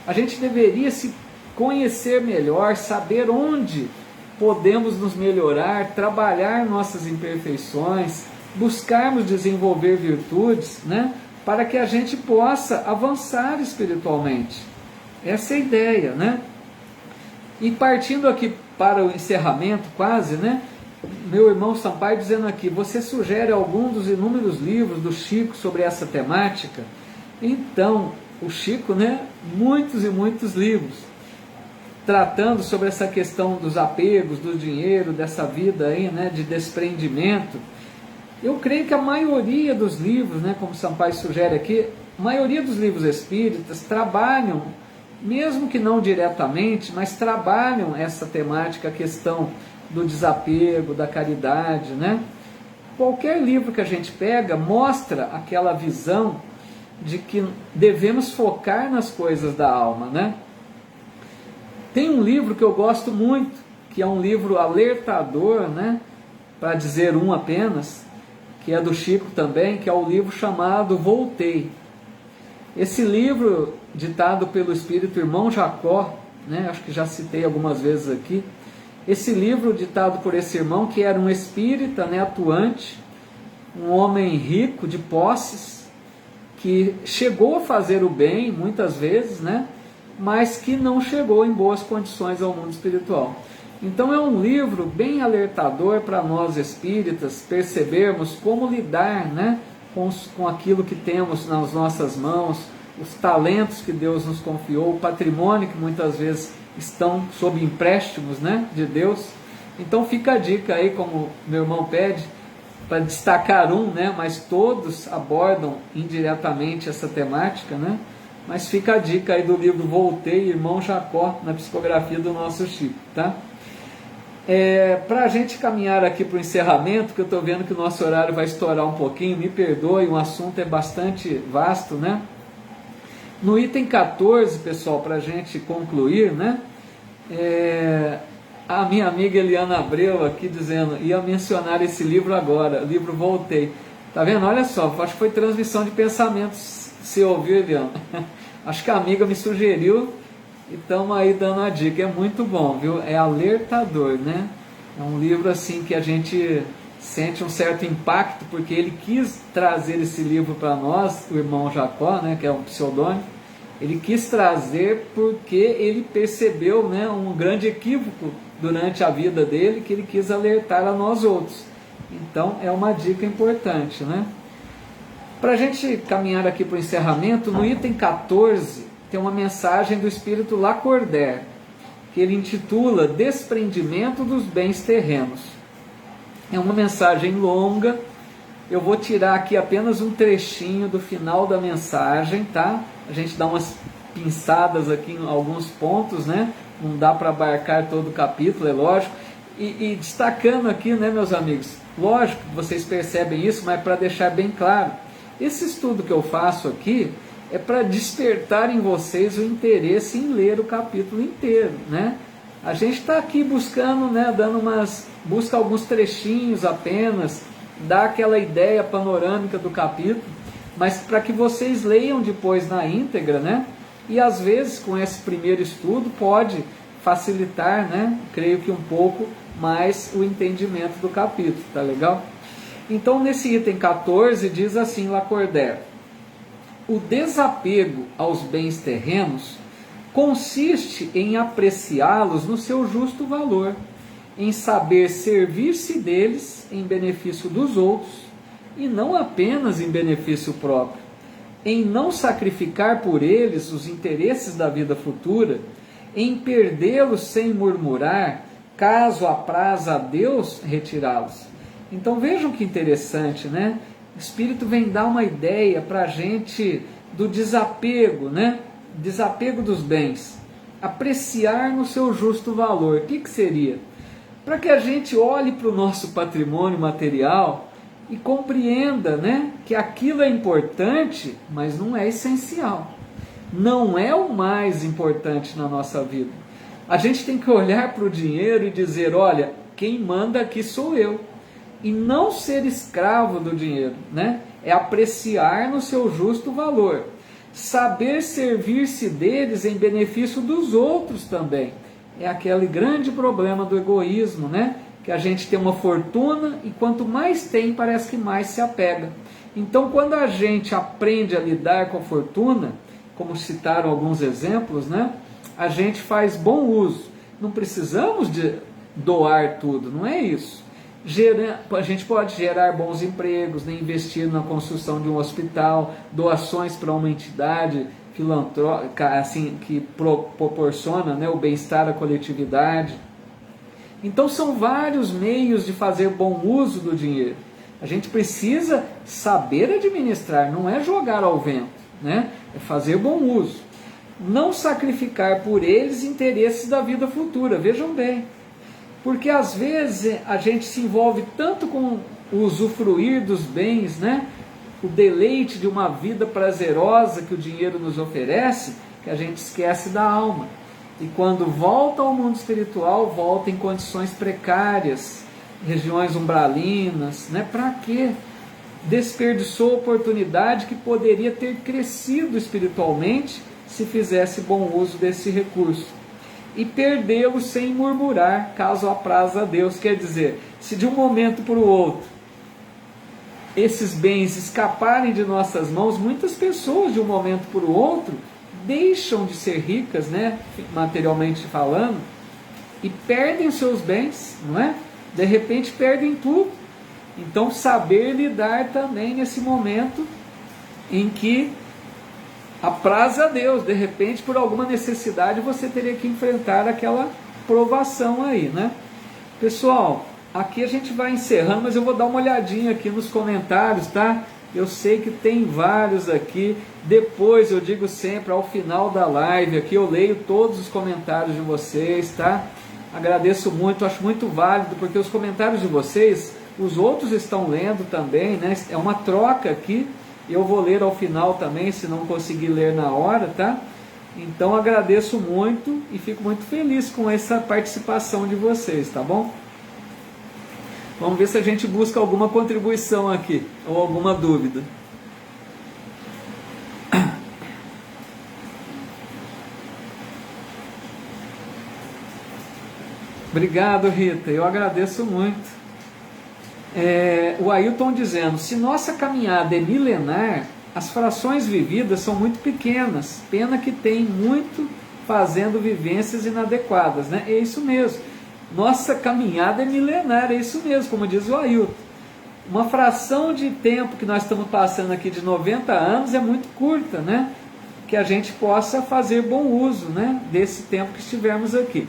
A gente deveria se conhecer melhor, saber onde podemos nos melhorar, trabalhar nossas imperfeições, buscarmos desenvolver virtudes, para que a gente possa avançar espiritualmente. Essa é a ideia, E partindo aqui para o encerramento quase, meu irmão Sampaio dizendo aqui: você sugere algum dos inúmeros livros do Chico sobre essa temática? Então, o Chico, muitos e muitos livros, tratando sobre essa questão dos apegos, do dinheiro, dessa vida aí, de desprendimento. Eu creio que a maioria dos livros, como Sampaio sugere aqui, a maioria dos livros espíritas trabalham, mesmo que não diretamente, mas trabalham essa temática, a questão do desapego, da caridade, Qualquer livro que a gente pega mostra aquela visão de que devemos focar nas coisas da alma, Tem um livro que eu gosto muito, que é um livro alertador, para dizer um apenas, que é do Chico também, que é o livro chamado Voltei. Esse livro, ditado pelo Espírito Irmão Jacó, acho que já citei algumas vezes aqui, esse livro ditado por esse irmão, que era um espírita, atuante, um homem rico de posses, que chegou a fazer o bem muitas vezes, mas que não chegou em boas condições ao mundo espiritual. Então é um livro bem alertador para nós espíritas percebermos como lidar com aquilo que temos nas nossas mãos, os talentos que Deus nos confiou, o patrimônio que muitas vezes estão sob empréstimos de Deus. Então fica a dica aí, como meu irmão pede, para destacar um, mas todos abordam indiretamente essa temática, mas fica a dica aí do livro Voltei, Irmão Jacó, na psicografia do nosso Chico, tá? Para a gente caminhar aqui para o encerramento, que eu estou vendo que o nosso horário vai estourar um pouquinho, me perdoe, o assunto é bastante vasto, No item 14, pessoal, para a gente concluir, a minha amiga Eliana Abreu aqui dizendo, ia mencionar esse livro agora, o livro Voltei. Tá vendo? Olha só, acho que foi transmissão de pensamentos, você ouviu, Eliana? Acho que a amiga me sugeriu e estamos aí dando a dica, é muito bom, viu? É alertador, É um livro assim que a gente sente um certo impacto, porque ele quis trazer esse livro para nós, o irmão Jacó, que é um pseudônimo, ele quis trazer porque ele percebeu um grande equívoco durante a vida dele, que ele quis alertar a nós outros. Então é uma dica importante, Para a gente caminhar aqui para o encerramento, no item 14 tem uma mensagem do Espírito Lacordaire, que ele intitula Desprendimento dos Bens Terrenos. É uma mensagem longa, eu vou tirar aqui apenas um trechinho do final da mensagem, tá? A gente dá umas pinçadas aqui em alguns pontos, Não dá para abarcar todo o capítulo, é lógico. E destacando aqui, meus amigos, lógico que vocês percebem isso, mas para deixar bem claro, esse estudo que eu faço aqui é para despertar em vocês o interesse em ler o capítulo inteiro, A gente está aqui buscando, busca alguns trechinhos apenas, dá aquela ideia panorâmica do capítulo, mas para que vocês leiam depois na íntegra, né? E às vezes com esse primeiro estudo pode facilitar, né? Creio que um pouco mais o entendimento do capítulo, tá legal? Então nesse item 14 diz assim Lacordaire: o desapego aos bens terrenos consiste em apreciá-los no seu justo valor, em saber servir-se deles em benefício dos outros e não apenas em benefício próprio, em não sacrificar por eles os interesses da vida futura, em perdê-los sem murmurar, caso apraza a Deus retirá-los. Então vejam que interessante, né? O Espírito vem dar uma ideia para a gente do desapego, né? Desapego dos bens, apreciar no seu justo valor. O que seria? Para que a gente olhe para o nosso patrimônio material e compreenda, né, que aquilo é importante, mas não é essencial. Não é o mais importante na nossa vida. A gente tem que olhar para o dinheiro e dizer, olha, quem manda aqui sou eu. E não ser escravo do dinheiro, né? É apreciar no seu justo valor. Saber servir-se deles em benefício dos outros também. É aquele grande problema do egoísmo, né? Que a gente tem uma fortuna e quanto mais tem, parece que mais se apega. Então, quando a gente aprende a lidar com a fortuna, como citaram alguns exemplos, né? A gente faz bom uso. Não precisamos de doar tudo, não é isso. A gente pode gerar bons empregos, né? Investir na construção de um hospital, doações para uma entidade filantrópica, assim, que proporciona, né, o bem-estar à coletividade. Então são vários meios de fazer bom uso do dinheiro. A gente precisa saber administrar, não é jogar ao vento, né? É fazer bom uso. Não sacrificar por eles interesses da vida futura, vejam bem. Porque às vezes a gente se envolve tanto com o usufruir dos bens, né? O deleite de uma vida prazerosa que o dinheiro nos oferece, que a gente esquece da alma. E quando volta ao mundo espiritual, volta em condições precárias, regiões umbralinas, né? Para quê? Desperdiçou a oportunidade que poderia ter crescido espiritualmente se fizesse bom uso desse recurso. E perdê-lo sem murmurar, caso apraza a Deus. Quer dizer, se de um momento para o outro esses bens escaparem de nossas mãos, muitas pessoas de um momento para o outro deixam de ser ricas, né, materialmente falando, e perdem os seus bens, não é? De repente perdem tudo. Então saber lidar também nesse momento em que apraza a Deus, de repente por alguma necessidade você teria que enfrentar aquela provação aí, né? Pessoal, aqui a gente vai encerrando, mas eu vou dar uma olhadinha aqui nos comentários, tá? Eu sei que tem vários aqui. Depois, eu digo sempre, ao final da live aqui, eu leio todos os comentários de vocês, tá? Agradeço muito, acho muito válido, porque os comentários de vocês, os outros estão lendo também, né? É uma troca aqui. Eu vou ler ao final também, se não conseguir ler na hora, tá? Então agradeço muito e fico muito feliz com essa participação de vocês, tá bom? Vamos ver se a gente busca alguma contribuição aqui, ou alguma dúvida. Obrigado, Rita, eu agradeço muito. O Ailton dizendo, se nossa caminhada é milenar, as frações vividas são muito pequenas, pena que tem muito fazendo vivências inadequadas, né? É isso mesmo, nossa caminhada é milenar, é isso mesmo, como diz o Ailton. Uma fração de tempo que nós estamos passando aqui de 90 anos é muito curta, né? Que a gente possa fazer bom uso, né, desse tempo que estivermos aqui.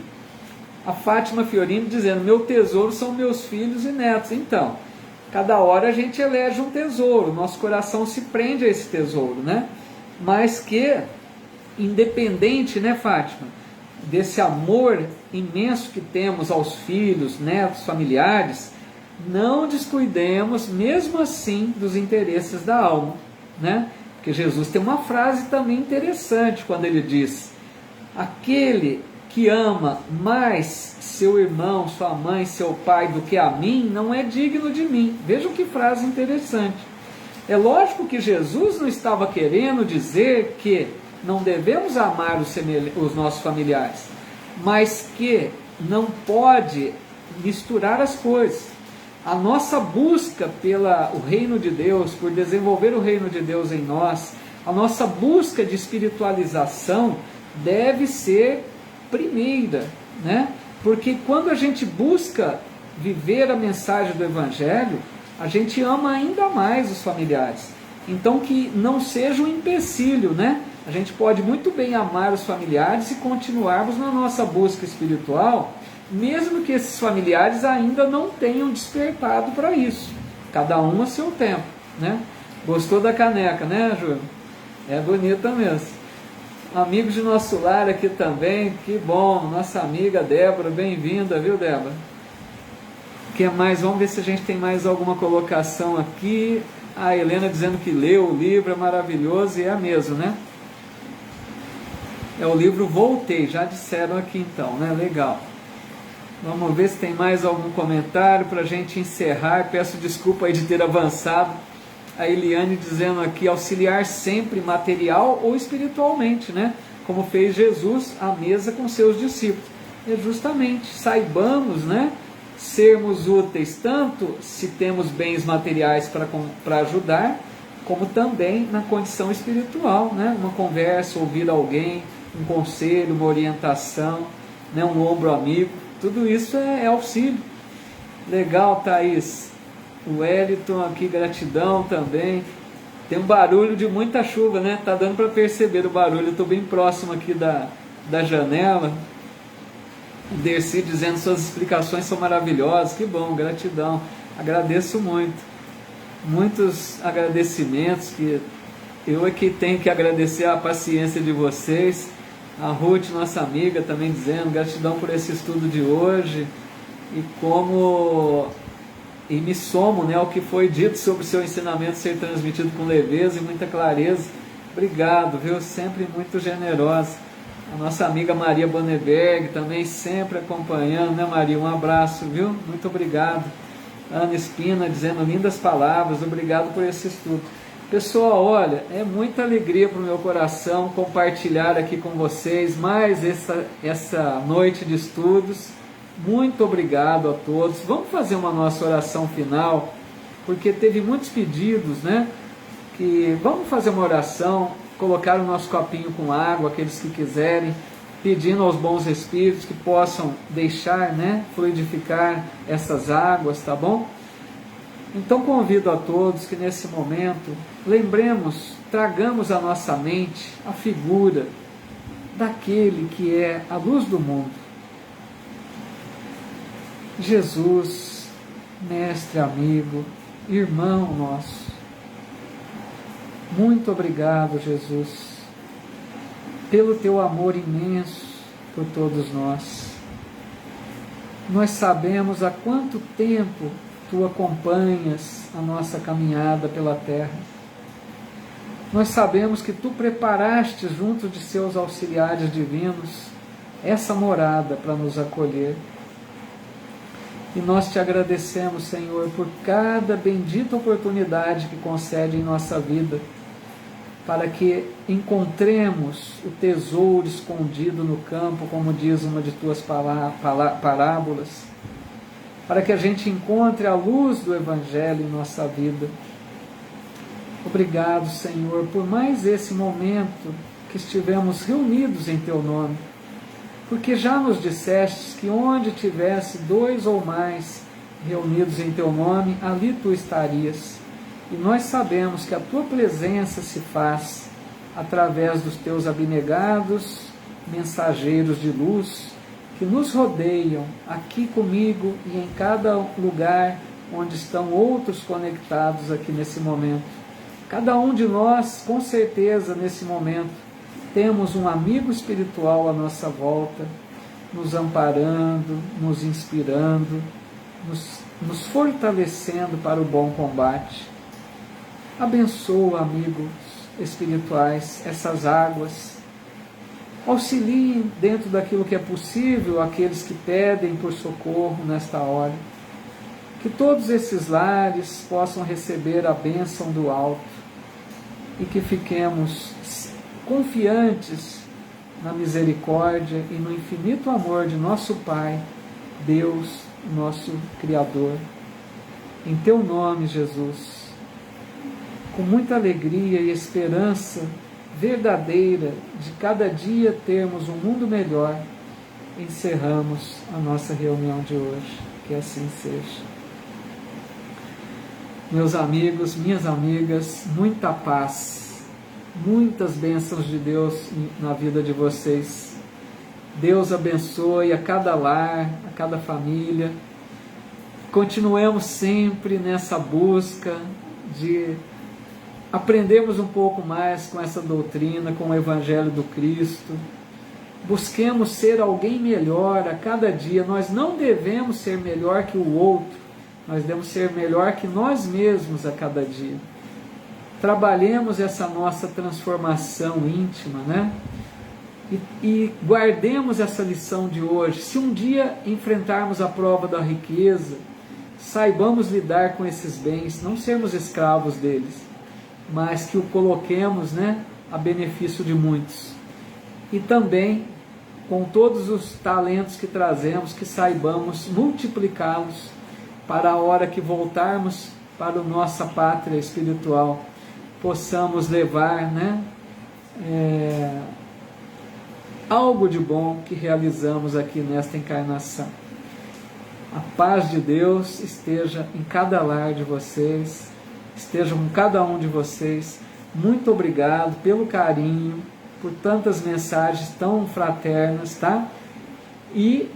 A Fátima Fiorino dizendo, meu tesouro são meus filhos e netos. Então, cada hora a gente elege um tesouro, nosso coração se prende a esse tesouro, né? Mas que, independente, né, Fátima, desse amor imenso que temos aos filhos, netos, familiares, não descuidemos, mesmo assim, dos interesses da alma, né? Porque Jesus tem uma frase também interessante, quando ele diz, aquele que ama mais seu irmão, sua mãe, seu pai do que a mim, não é digno de mim. Vejam que frase interessante. É lógico que Jesus não estava querendo dizer que não devemos amar os nossos familiares, mas que não pode misturar as coisas. A nossa busca pelo reino de Deus, por desenvolver o reino de Deus em nós, a nossa busca de espiritualização deve ser primeira, né? Porque quando a gente busca viver a mensagem do Evangelho, a gente ama ainda mais os familiares. Então que não seja um empecilho, né? A gente pode muito bem amar os familiares e continuarmos na nossa busca espiritual, mesmo que esses familiares ainda não tenham despertado para isso. Cada um a seu tempo, né? Gostou da caneca, né, Júlio? É bonita mesmo. Amigos de nosso lar aqui também, que bom. Nossa amiga Débora, bem-vinda, viu, Débora? O que mais? Vamos ver se a gente tem mais alguma colocação aqui. A Helena dizendo que leu o livro, é maravilhoso, e é mesmo, né? É o livro Voltei, já disseram aqui então, né? Legal. Vamos ver se tem mais algum comentário para a gente encerrar. Peço desculpa aí de ter avançado. A Eliane dizendo aqui, auxiliar sempre material ou espiritualmente, né? Como fez Jesus à mesa com seus discípulos. É justamente, saibamos, né? Sermos úteis, tanto se temos bens materiais para ajudar, como também na condição espiritual, né? Uma conversa, ouvir alguém, um conselho, uma orientação, né? Um ombro amigo, tudo isso é auxílio. Legal, Thaís. O Wellington aqui, gratidão também. Tem um barulho de muita chuva, né? Tá dando para perceber o barulho. Eu estou bem próximo aqui da janela. O Dercy dizendo suas explicações são maravilhosas. Que bom, gratidão. Agradeço muito. Muitos agradecimentos, que eu é que tenho que agradecer a paciência de vocês. A Ruth, nossa amiga, também dizendo gratidão por esse estudo de hoje. E me somo, né, ao que foi dito sobre o seu ensinamento ser transmitido com leveza e muita clareza. Obrigado, viu? Sempre muito generosa. A nossa amiga Maria Boneberg também sempre acompanhando, né, Maria? Um abraço, viu? Muito obrigado. Ana Espina dizendo lindas palavras, obrigado por esse estudo. Pessoal, olha, é muita alegria para o meu coração compartilhar aqui com vocês mais essa noite de estudos. Muito obrigado a todos. Vamos fazer uma nossa oração final, porque teve muitos pedidos, né? Vamos fazer uma oração, colocar o nosso copinho com água, aqueles que quiserem, pedindo aos bons espíritos que possam deixar, né, fluidificar essas águas, tá bom? Então convido a todos que nesse momento lembremos, tragamos à nossa mente a figura daquele que é a luz do mundo. Jesus, mestre, amigo, irmão nosso. Muito obrigado, Jesus, pelo teu amor imenso por todos nós. Nós sabemos há quanto tempo tu acompanhas a nossa caminhada pela terra. Nós sabemos que tu preparaste junto de seus auxiliares divinos essa morada para nos acolher. E nós te agradecemos, Senhor, por cada bendita oportunidade que concede em nossa vida, para que encontremos o tesouro escondido no campo, como diz uma de tuas parábolas, para que a gente encontre a luz do Evangelho em nossa vida. Obrigado, Senhor, por mais esse momento que estivemos reunidos em teu nome, porque já nos disseste que onde tivesse 2 ou mais reunidos em teu nome, ali tu estarias. E nós sabemos que a tua presença se faz através dos teus abnegados mensageiros de luz que nos rodeiam aqui comigo e em cada lugar onde estão outros conectados aqui nesse momento. Cada um de nós, com certeza, nesse momento, temos um amigo espiritual à nossa volta, nos amparando, nos inspirando, nos fortalecendo para o bom combate. Abençoa, amigos espirituais, essas águas. Auxiliem dentro daquilo que é possível aqueles que pedem por socorro nesta hora. Que todos esses lares possam receber a bênção do alto e que fiquemos confiantes na misericórdia e no infinito amor de nosso Pai, Deus, nosso Criador. Em Teu nome, Jesus, com muita alegria e esperança verdadeira de cada dia termos um mundo melhor, encerramos a nossa reunião de hoje. Que assim seja. Meus amigos, minhas amigas, muita paz, muitas bênçãos de Deus na vida de vocês. Deus abençoe a cada lar, a cada família. Continuemos sempre nessa busca de aprendermos um pouco mais com essa doutrina, com o Evangelho do Cristo. Busquemos ser alguém melhor a cada dia. Nós não devemos ser melhor que o outro, nós devemos ser melhor que nós mesmos a cada dia. Trabalhemos essa nossa transformação íntima, né? E guardemos essa lição de hoje. Se um dia enfrentarmos a prova da riqueza, saibamos lidar com esses bens, não sermos escravos deles, mas que o coloquemos, né, a benefício de muitos. E também, com todos os talentos que trazemos, que saibamos multiplicá-los para a hora que voltarmos para a nossa pátria espiritual, possamos levar, né, algo de bom que realizamos aqui nesta encarnação. A paz de Deus esteja em cada lar de vocês, esteja com cada um de vocês. Muito obrigado pelo carinho, por tantas mensagens tão fraternas, tá? E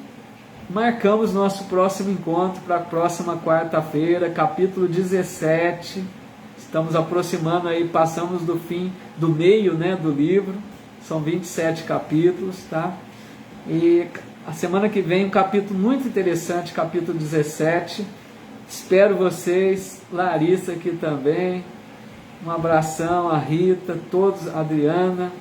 marcamos nosso próximo encontro para a próxima quarta-feira, capítulo 17. Estamos aproximando aí, passamos do fim, do meio, né, do livro. São 27 capítulos, tá? E a semana que vem um capítulo muito interessante, capítulo 17. Espero vocês, Larissa aqui também. Um abração a Rita, todos, a Adriana,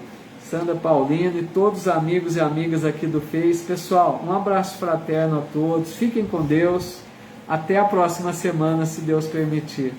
Sandra Paulino e todos os amigos e amigas aqui do Face. Pessoal, um abraço fraterno a todos. Fiquem com Deus. Até a próxima semana, se Deus permitir.